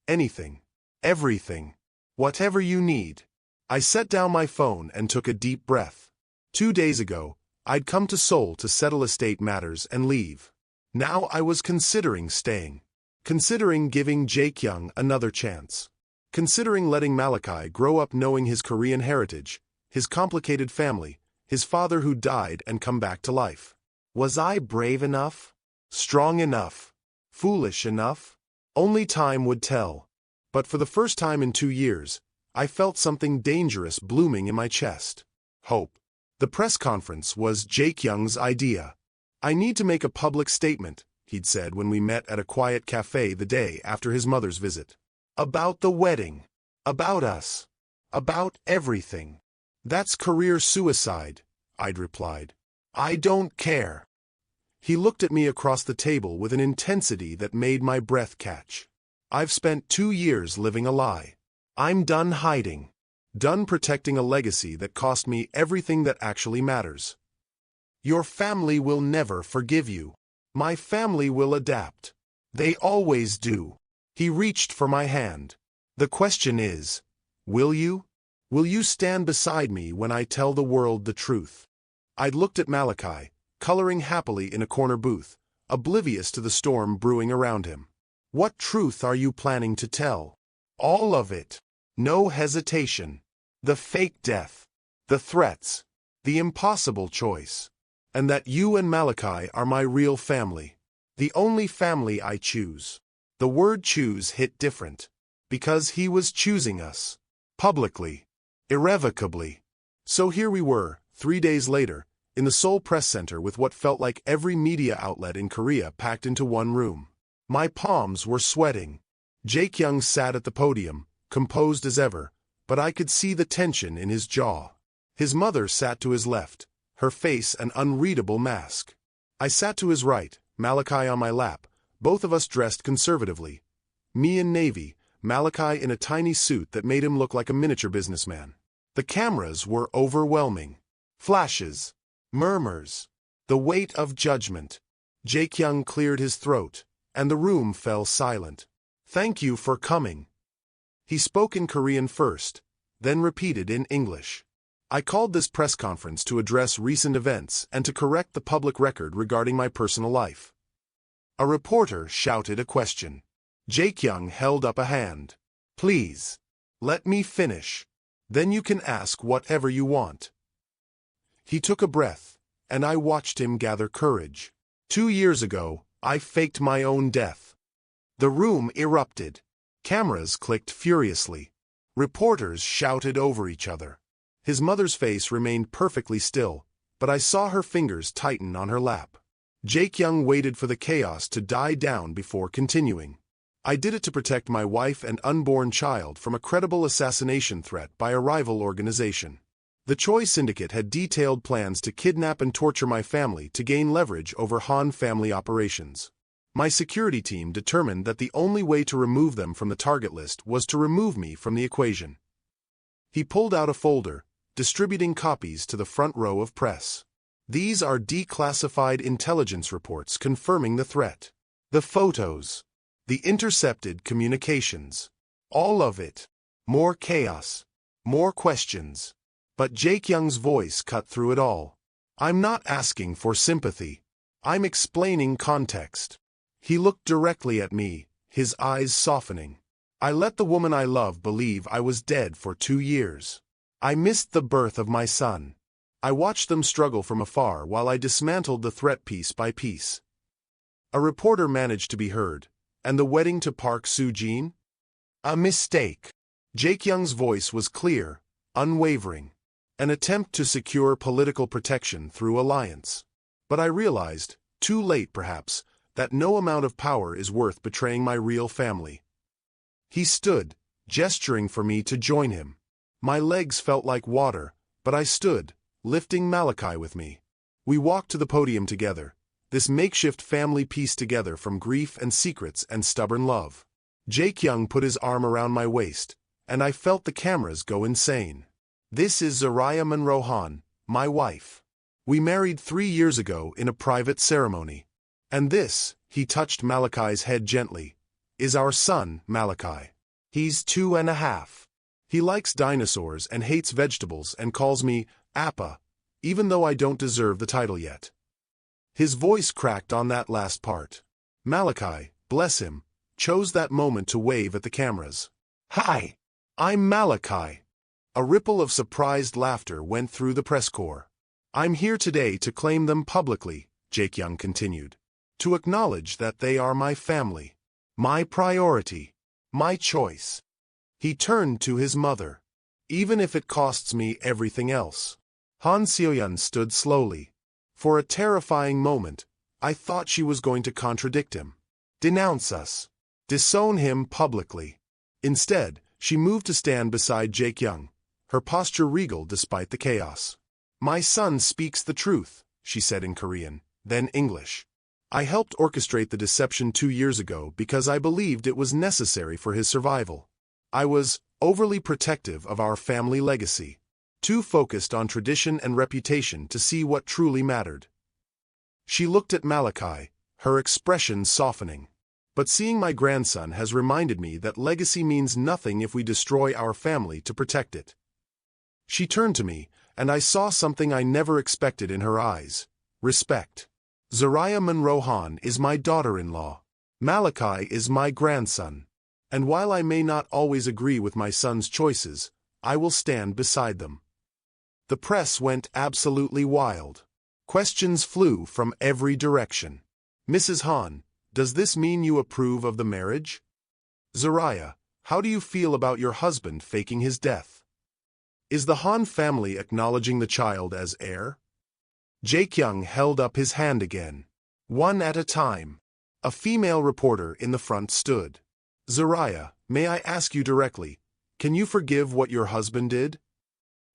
Anything. Everything. Whatever you need. I set down my phone and took a deep breath. 2 days ago, I'd come to Seoul to settle estate matters and leave. Now I was considering staying. Considering giving Jae-kyung another chance. Considering letting Malachi grow up knowing his Korean heritage, his complicated family, his father who died and come back to life. Was I brave enough? Strong enough? Foolish enough? Only time would tell. But for the first time in 2 years, I felt something dangerous blooming in my chest. Hope. The press conference was Jae-kyung's idea. I need to make a public statement, he'd said when we met at a quiet cafe the day after his mother's visit. About the wedding. About us. About everything. That's career suicide, I'd replied. I don't care. He looked at me across the table with an intensity that made my breath catch. I've spent 2 years living a lie. I'm done hiding. Done protecting a legacy that cost me everything that actually matters. Your family will never forgive you. My family will adapt. They always do. He reached for my hand. The question is, will you? Will you stand beside me when I tell the world the truth? I'd looked at Malachi, coloring happily in a corner booth, oblivious to the storm brewing around him. What truth are you planning to tell? All of it. No hesitation. The fake death. The threats. The impossible choice. And that you and Malachi are my real family. The only family I choose. The word choose hit different. Because he was choosing us. Publicly. Irrevocably. So here we were, 3 days later, in the Seoul Press Center with what felt like every media outlet in Korea packed into one room. My palms were sweating. Jae-kyung sat at the podium, composed as ever, but I could see the tension in his jaw. His mother sat to his left, her face an unreadable mask. I sat to his right, Malachi on my lap, both of us dressed conservatively. Me in navy, Malachi in a tiny suit that made him look like a miniature businessman. The cameras were overwhelming. Flashes. Murmurs. The weight of judgment. Jae-kyung cleared his throat, and the room fell silent. Thank you for coming. He spoke in Korean first, then repeated in English. I called this press conference to address recent events and to correct the public record regarding my personal life. A reporter shouted a question. Jae-kyung held up a hand. Please. Let me finish. Then you can ask whatever you want. He took a breath, and I watched him gather courage. 2 years ago, I faked my own death. The room erupted. Cameras clicked furiously. Reporters shouted over each other. His mother's face remained perfectly still, but I saw her fingers tighten on her lap. Jae-kyung waited for the chaos to die down before continuing. I did it to protect my wife and unborn child from a credible assassination threat by a rival organization. The Choi Syndicate had detailed plans to kidnap and torture my family to gain leverage over Han family operations. My security team determined that the only way to remove them from the target list was to remove me from the equation. He pulled out a folder, distributing copies to the front row of press. These are declassified intelligence reports confirming the threat. The photos. The intercepted communications. All of it. More chaos. More questions. But Jae-kyung's voice cut through it all. I'm not asking for sympathy. I'm explaining context. He looked directly at me, his eyes softening. I let the woman I love believe I was dead for 2 years. I missed the birth of my son. I watched them struggle from afar while I dismantled the threat piece by piece. A reporter managed to be heard. And the wedding to Park Soo-jin? A mistake. Jae-kyung's voice was clear, unwavering. An attempt to secure political protection through alliance. But I realized, too late perhaps, that no amount of power is worth betraying my real family. He stood, gesturing for me to join him. My legs felt like water, but I stood, lifting Malachi with me. We walked to the podium together, this makeshift family pieced together from grief and secrets and stubborn love. Jae-kyung put his arm around my waist, and I felt the cameras go insane. This is Zariah Monroe Han, my wife. We married 3 years ago in a private ceremony. And this, he touched Malachi's head gently, is our son, Malachi. He's 2.5. He likes dinosaurs and hates vegetables and calls me Appa, even though I don't deserve the title yet. His voice cracked on that last part. Malachi, bless him, chose that moment to wave at the cameras. Hi, I'm Malachi. A ripple of surprised laughter went through the press corps. I'm here today to claim them publicly, Jae-kyung continued. To acknowledge that they are my family. My priority. My choice. He turned to his mother. Even if it costs me everything else. Han Seo-yeon stood slowly. For a terrifying moment, I thought she was going to contradict him. Denounce us. Disown him publicly. Instead, she moved to stand beside Jae-kyung, her posture regal despite the chaos. My son speaks the truth, she said in Korean, then English. I helped orchestrate the deception 2 years ago because I believed it was necessary for his survival. I was overly protective of our family legacy. Too focused on tradition and reputation to see what truly mattered. She looked at Malachi, her expression softening. But seeing my grandson has reminded me that legacy means nothing if we destroy our family to protect it. She turned to me, and I saw something I never expected in her eyes. Respect. Zariah Monroe Han is my daughter-in-law. Malachi is my grandson. And while I may not always agree with my son's choices, I will stand beside them. The press went absolutely wild. Questions flew from every direction. Mrs. Han, does this mean you approve of the marriage? Zariah, how do you feel about your husband faking his death? Is the Han family acknowledging the child as heir? Jae-kyung held up his hand again. One at a time. A female reporter in the front stood. Zariah, may I ask you directly, can you forgive what your husband did?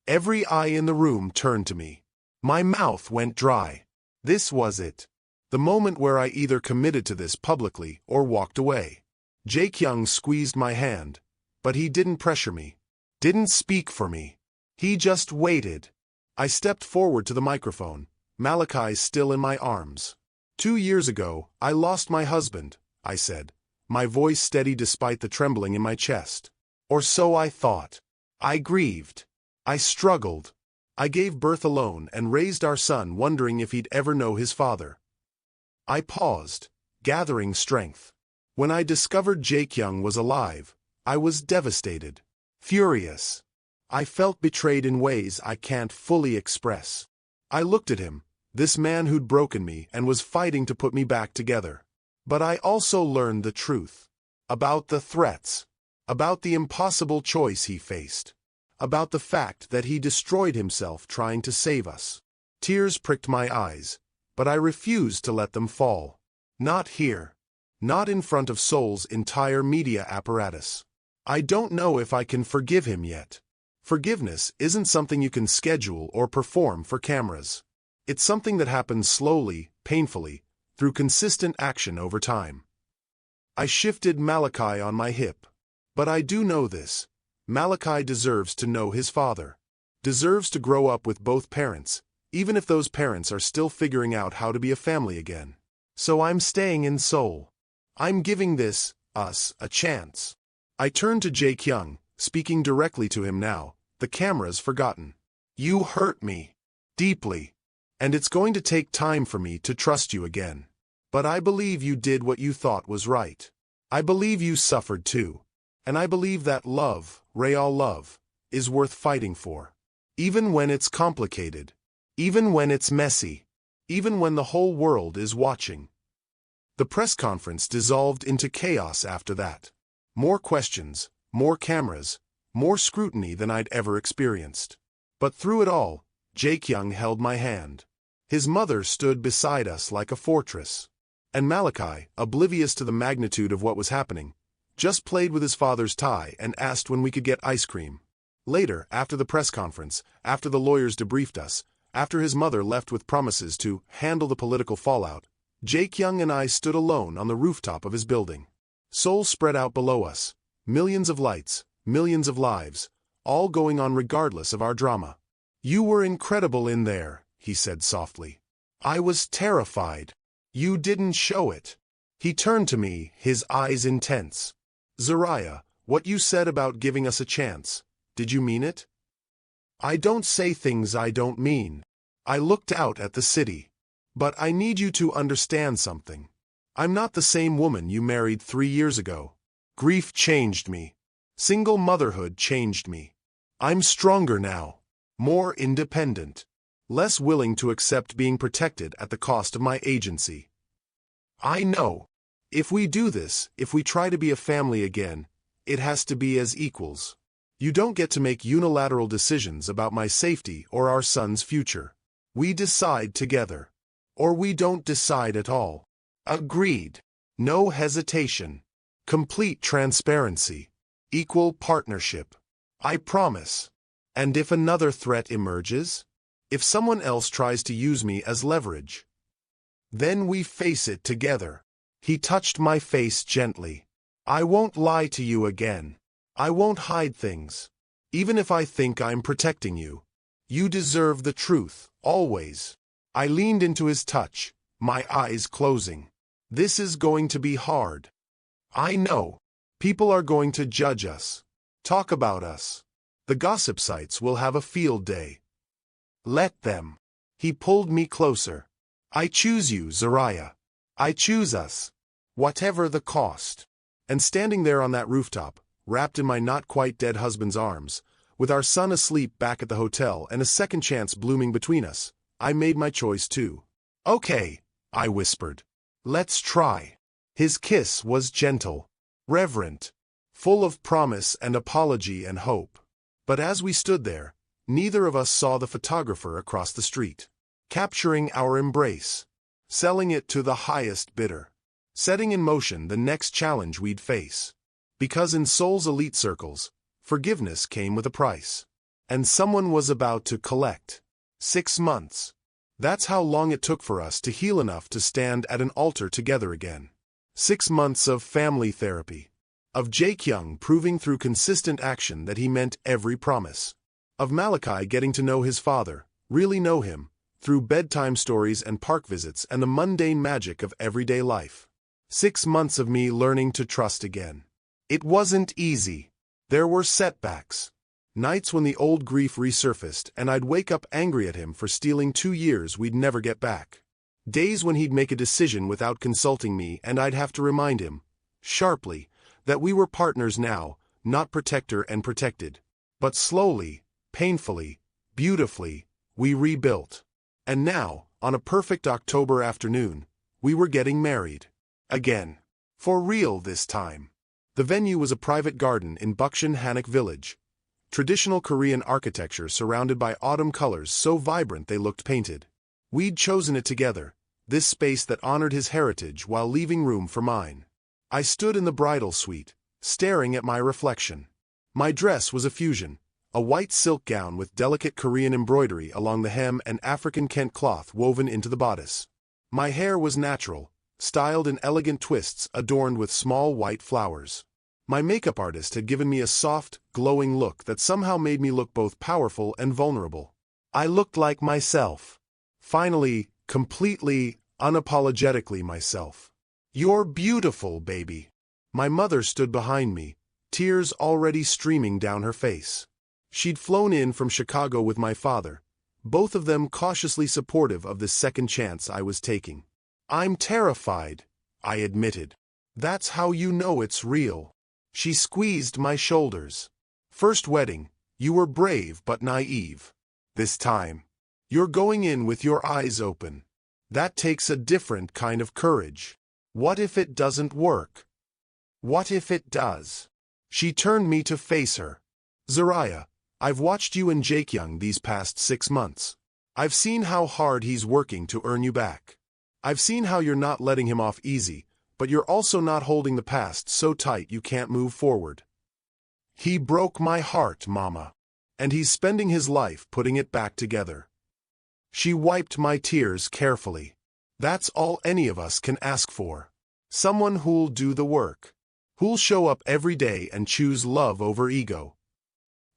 Every eye in the room turned to me. My mouth went dry. This was it. The moment where I either committed to this publicly or walked away. Jae-kyung squeezed my hand, but he didn't pressure me. Didn't speak for me. He just waited. I stepped forward to the microphone, Malachi still in my arms. 2 years ago, I lost my husband, I said, my voice steady despite the trembling in my chest. Or so I thought. I grieved. I struggled. I gave birth alone and raised our son wondering if he'd ever know his father. I paused, gathering strength. When I discovered Jae-kyung was alive, I was devastated. Furious. I felt betrayed in ways I can't fully express. I looked at him, this man who'd broken me and was fighting to put me back together. But I also learned the truth. About the threats. About the impossible choice he faced. About the fact that he destroyed himself trying to save us. Tears pricked my eyes, but I refused to let them fall. Not here. Not in front of Seoul's entire media apparatus. I don't know if I can forgive him yet. Forgiveness isn't something you can schedule or perform for cameras. It's something that happens slowly, painfully, through consistent action over time. I shifted Malachi on my hip. But I do know this. Malachi deserves to know his father. Deserves to grow up with both parents, even if those parents are still figuring out how to be a family again. So I'm staying in Seoul. I'm giving us, a chance. I turned to Jae-kyung, speaking directly to him now, the cameras forgotten. You hurt me. Deeply. And it's going to take time for me to trust you again. But I believe you did what you thought was right. I believe you suffered too. And I believe that love, real love, is worth fighting for. Even when it's complicated. Even when it's messy. Even when the whole world is watching. The press conference dissolved into chaos after that. More questions, more cameras, more scrutiny than I'd ever experienced. But through it all, Jae-kyung held my hand. His mother stood beside us like a fortress. And Malachi, oblivious to the magnitude of what was happening, just played with his father's tie and asked when we could get ice cream. Later, after the press conference, after the lawyers debriefed us, after his mother left with promises to handle the political fallout, Jae-kyung and I stood alone on the rooftop of his building. Seoul spread out below us, millions of lights, millions of lives, all going on regardless of our drama. You were incredible in there, he said softly. I was terrified. You didn't show it. He turned to me, his eyes intense. Zariah, what you said about giving us a chance, did you mean it? I don't say things I don't mean. I looked out at the city. But I need you to understand something. I'm not the same woman you married 3 years ago. Grief changed me. Single motherhood changed me. I'm stronger now. More independent. Less willing to accept being protected at the cost of my agency. I know. If we do this, if we try to be a family again, it has to be as equals. You don't get to make unilateral decisions about my safety or our son's future. We decide together. Or we don't decide at all. Agreed. No hesitation. Complete transparency. Equal partnership. I promise. And if another threat emerges? If someone else tries to use me as leverage? Then we face it together. He touched my face gently. I won't lie to you again. I won't hide things. Even if I think I'm protecting you. You deserve the truth, always. I leaned into his touch, my eyes closing. This is going to be hard. I know. People are going to judge us. Talk about us. The gossip sites will have a field day. Let them. He pulled me closer. I choose you, Zariah. I choose us. Whatever the cost. And standing there on that rooftop, wrapped in my not-quite-dead husband's arms, with our son asleep back at the hotel and a second chance blooming between us, I made my choice too. Okay, I whispered. Let's try. His kiss was gentle, reverent, full of promise and apology and hope. But as we stood there, neither of us saw the photographer across the street, capturing our embrace, selling it to the highest bidder, setting in motion the next challenge we'd face. Because in Seoul's elite circles, forgiveness came with a price. And someone was about to collect. 6 months. That's how long it took for us to heal enough to stand at an altar together again. 6 months of family therapy. Of Jae-kyung proving through consistent action that he meant every promise. Of Malachi getting to know his father, really know him, through bedtime stories and park visits and the mundane magic of everyday life. 6 months of me learning to trust again. It wasn't easy. There were setbacks. Nights when the old grief resurfaced and I'd wake up angry at him for stealing 2 years we'd never get back. Days when he'd make a decision without consulting me and I'd have to remind him, sharply, that we were partners now, not protector and protected. But slowly, painfully, beautifully, we rebuilt. And now, on a perfect October afternoon, we were getting married. Again. For real this time. The venue was a private garden in Bukshin Hanok village. Traditional Korean architecture surrounded by autumn colors so vibrant they looked painted. We'd chosen it together, this space that honored his heritage while leaving room for mine. I stood in the bridal suite, staring at my reflection. My dress was a fusion, a white silk gown with delicate Korean embroidery along the hem and African Kent cloth woven into the bodice. My hair was natural, styled in elegant twists adorned with small white flowers. My makeup artist had given me a soft, glowing look that somehow made me look both powerful and vulnerable. I looked like myself. Finally, completely, unapologetically myself. You're beautiful, baby. My mother stood behind me, tears already streaming down her face. She'd flown in from Chicago with my father, both of them cautiously supportive of this second chance I was taking. I'm terrified, I admitted. That's how you know it's real. She squeezed my shoulders. First wedding, you were brave but naive. This time, you're going in with your eyes open. That takes a different kind of courage. What if it doesn't work? What if it does? She turned me to face her. Zariah, I've watched you and Jaekyung these past 6 months. I've seen how hard he's working to earn you back. I've seen how you're not letting him off easy, but you're also not holding the past so tight you can't move forward. He broke my heart, Mama. And he's spending his life putting it back together. She wiped my tears carefully. That's all any of us can ask for. Someone who'll do the work. Who'll show up every day and choose love over ego.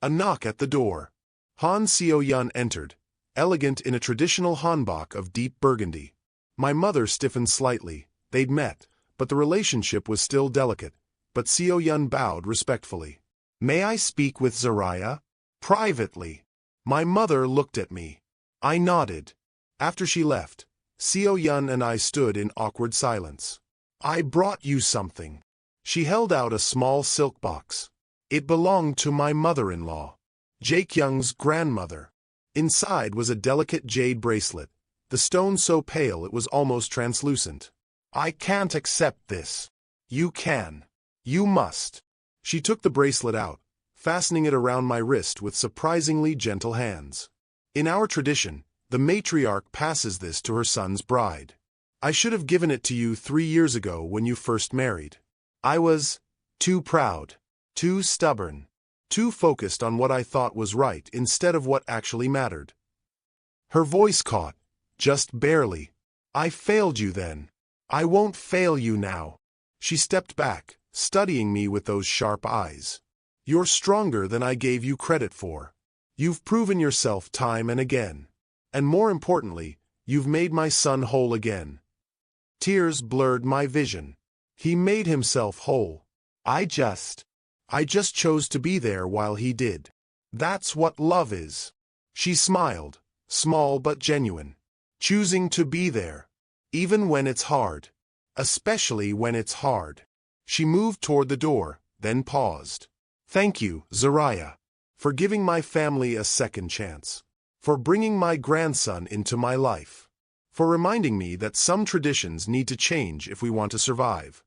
A knock at the door. Han Seo-yun entered, elegant in a traditional hanbok of deep burgundy. My mother stiffened slightly. They'd met, but the relationship was still delicate. But Seo-yun bowed respectfully. May I speak with Zariah? Privately. My mother looked at me. I nodded. After she left, Seo-yun and I stood in awkward silence. I brought you something. She held out a small silk box. It belonged to my mother-in-law, Jaekyung's grandmother. Inside was a delicate jade bracelet, the stone so pale it was almost translucent. I can't accept this. You can. You must. She took the bracelet out, fastening it around my wrist with surprisingly gentle hands. In our tradition, the matriarch passes this to her son's bride. I should have given it to you 3 years ago when you first married. I was too proud, too stubborn, too focused on what I thought was right instead of what actually mattered. Her voice caught, just barely. I failed you then. I won't fail you now. She stepped back, studying me with those sharp eyes. You're stronger than I gave you credit for. You've proven yourself time and again. And more importantly, you've made my son whole again. Tears blurred my vision. He made himself whole. I just chose to be there while he did. That's what love is. She smiled, small but genuine. Choosing to be there. Even when it's hard. Especially when it's hard. She moved toward the door, then paused. Thank you, Zariah, for giving my family a second chance. For bringing my grandson into my life. For reminding me that some traditions need to change if we want to survive.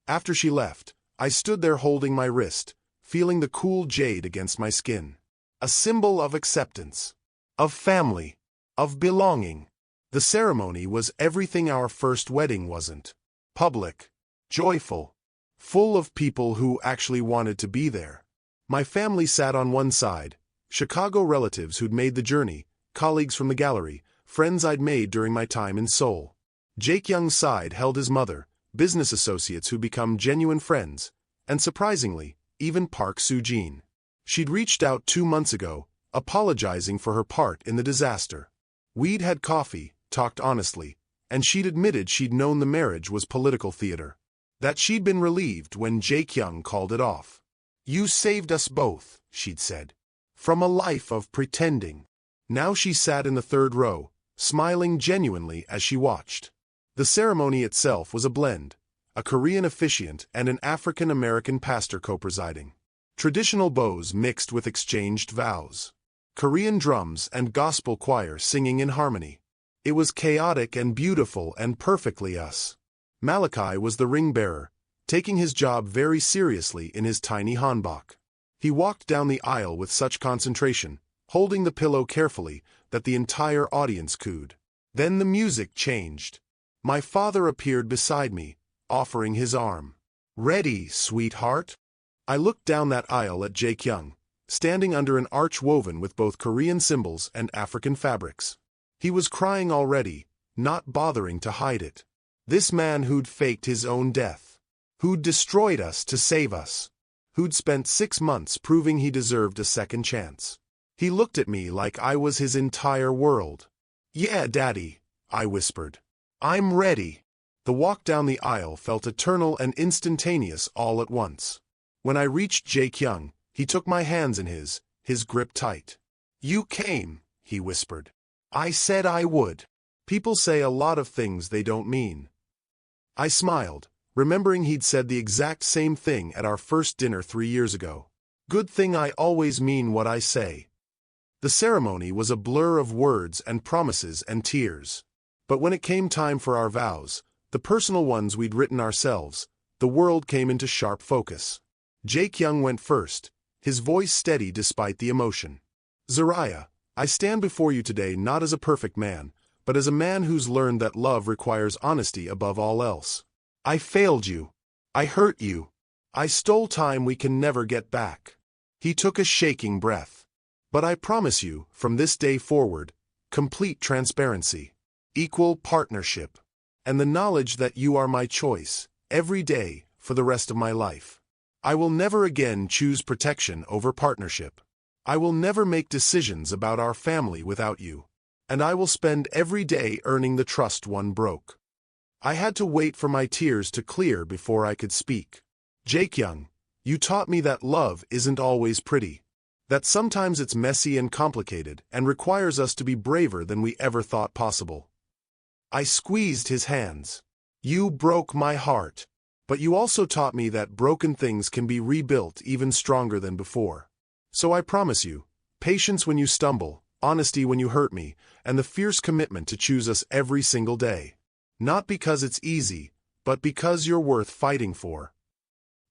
After she left, I stood there holding my wrist, feeling the cool jade against my skin. A symbol of acceptance. Of family. Of belonging. The ceremony was everything our first wedding wasn't. Public. Joyful. Full of people who actually wanted to be there. My family sat on one side, Chicago relatives who'd made the journey, colleagues from the gallery, friends I'd made during my time in Seoul. Jaekyung's side held his mother, business associates who'd become genuine friends, and surprisingly, even Park Soo-jin. She'd reached out 2 months ago, apologizing for her part in the disaster. We'd had coffee, talked honestly, and she'd admitted she'd known the marriage was political theater. That she'd been relieved when Jaekyung called it off. You saved us both, she'd said. From a life of pretending. Now she sat in the third row, smiling genuinely as she watched. The ceremony itself was a blend, a Korean officiant and an African-American pastor co-presiding. Traditional bows mixed with exchanged vows. Korean drums and gospel choir singing in harmony. It was chaotic and beautiful and perfectly us. Malachi was the ring-bearer, taking his job very seriously in his tiny hanbok. He walked down the aisle with such concentration, holding the pillow carefully, that the entire audience cooed. Then the music changed. My father appeared beside me, offering his arm. Ready, sweetheart? I looked down that aisle at Jaekyung, standing under an arch woven with both Korean symbols and African fabrics. He was crying already, not bothering to hide it. This man who'd faked his own death. Who'd destroyed us to save us. Who'd spent 6 months proving he deserved a second chance. He looked at me like I was his entire world. Yeah, Daddy, I whispered. I'm ready. The walk down the aisle felt eternal and instantaneous all at once. When I reached Jaekyung, he took my hands in his grip tight. You came, he whispered. I said I would. People say a lot of things they don't mean. I smiled, remembering he'd said the exact same thing at our first dinner 3 years ago. Good thing I always mean what I say. The ceremony was a blur of words and promises and tears. But when it came time for our vows, the personal ones we'd written ourselves, the world came into sharp focus. Jake Young went first, his voice steady despite the emotion. Zariah, I stand before you today not as a perfect man, but as a man who's learned that love requires honesty above all else. I failed you. I hurt you. I stole time we can never get back. He took a shaking breath. But I promise you, from this day forward, complete transparency, equal partnership, and the knowledge that you are my choice, every day, for the rest of my life. I will never again choose protection over partnership. I will never make decisions about our family without you. And I will spend every day earning the trust one broke. I had to wait for my tears to clear before I could speak. Jake Young, you taught me that love isn't always pretty. That sometimes it's messy and complicated and requires us to be braver than we ever thought possible. I squeezed his hands. You broke my heart. But you also taught me that broken things can be rebuilt even stronger than before. So I promise you, patience when you stumble, honesty when you hurt me, and the fierce commitment to choose us every single day. Not because it's easy, but because you're worth fighting for.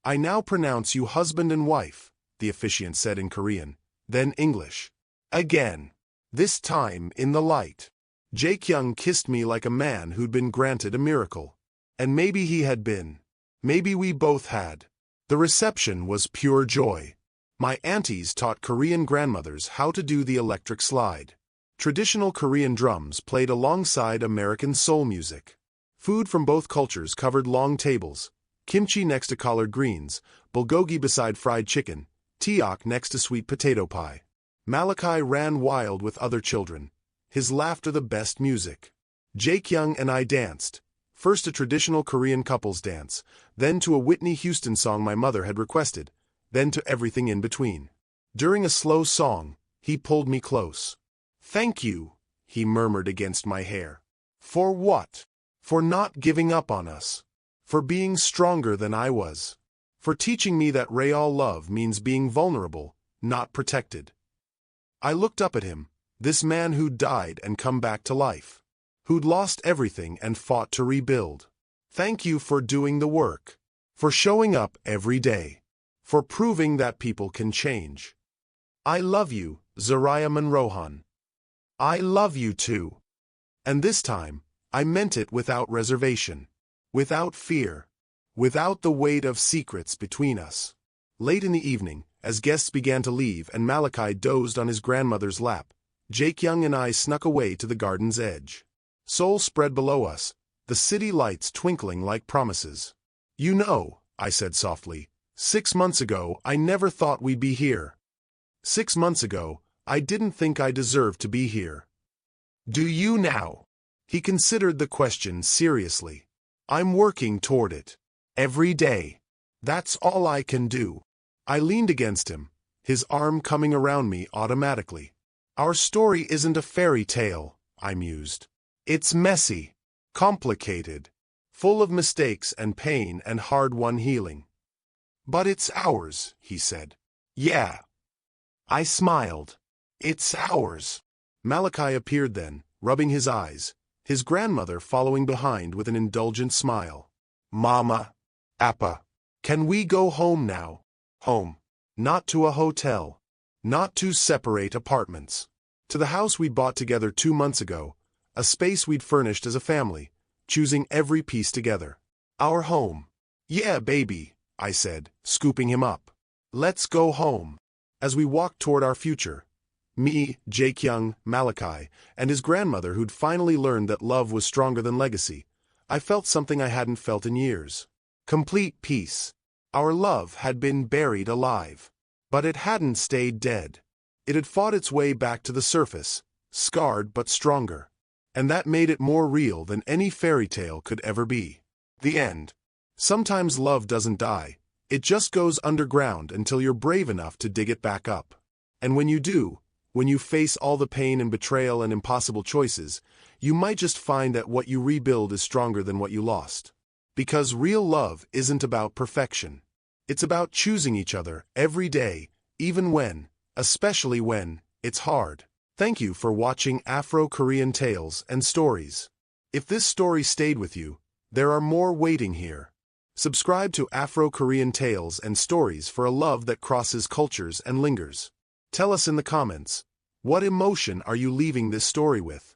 I now pronounce you husband and wife, the officiant said in Korean, then English. Again. This time in the light. Jake Young kissed me like a man who'd been granted a miracle. And maybe he had been. Maybe we both had. The reception was pure joy. My aunties taught Korean grandmothers how to do the electric slide. Traditional Korean drums played alongside American soul music. Food from both cultures covered long tables, kimchi next to collard greens, bulgogi beside fried chicken, tteok next to sweet potato pie. Malachi ran wild with other children, his laughter the best music. Jake Young and I danced, first a traditional Korean couples dance, then to a Whitney Houston song my mother had requested, then to everything in between. During a slow song, he pulled me close. Thank you, he murmured against my hair. For what? For not giving up on us. For being stronger than I was. For teaching me that real love means being vulnerable, not protected. I looked up at him, this man who'd died and come back to life. Who'd lost everything and fought to rebuild. Thank you for doing the work. For showing up every day. For proving that people can change. I love you, Zariah Monrohan. I love you too. And this time, I meant it without reservation. Without fear. Without the weight of secrets between us. Late in the evening, as guests began to leave and Malachi dozed on his grandmother's lap, Jake Young and I snuck away to the garden's edge. Seoul spread below us, the city lights twinkling like promises. You know, I said softly, 6 months ago I never thought we'd be here. 6 months ago, I didn't think I deserved to be here. Do you now? He considered the question seriously. I'm working toward it. Every day. That's all I can do. I leaned against him, his arm coming around me automatically. Our story isn't a fairy tale, I mused. It's messy, complicated, full of mistakes and pain and hard-won healing. But it's ours, he said. Yeah. I smiled. It's ours. Malachi appeared then, rubbing his eyes, his grandmother following behind with an indulgent smile. Mama, Appa, can we go home now? Home. Not to a hotel. Not to separate apartments. To the house we'd bought together 2 months ago, a space we'd furnished as a family, choosing every piece together. Our home. Yeah, baby, I said, scooping him up. Let's go home. As we walked toward our future, me, Jake Young, Malachi, and his grandmother who'd finally learned that love was stronger than legacy, I felt something I hadn't felt in years. Complete peace. Our love had been buried alive. But it hadn't stayed dead. It had fought its way back to the surface, scarred but stronger. And that made it more real than any fairy tale could ever be. The end. Sometimes love doesn't die. It just goes underground until you're brave enough to dig it back up. And when you do, When you face all the pain and betrayal and impossible choices, you might just find that what you rebuild is stronger than what you lost. Because real love isn't about perfection. It's about choosing each other every day, especially when, it's hard. Thank you for watching Afro Korean Tales and Stories. If this story stayed with you, there are more waiting here. Subscribe to Afro Korean Tales and Stories for a love that crosses cultures and lingers. Tell us in the comments, what emotion are you leaving this story with?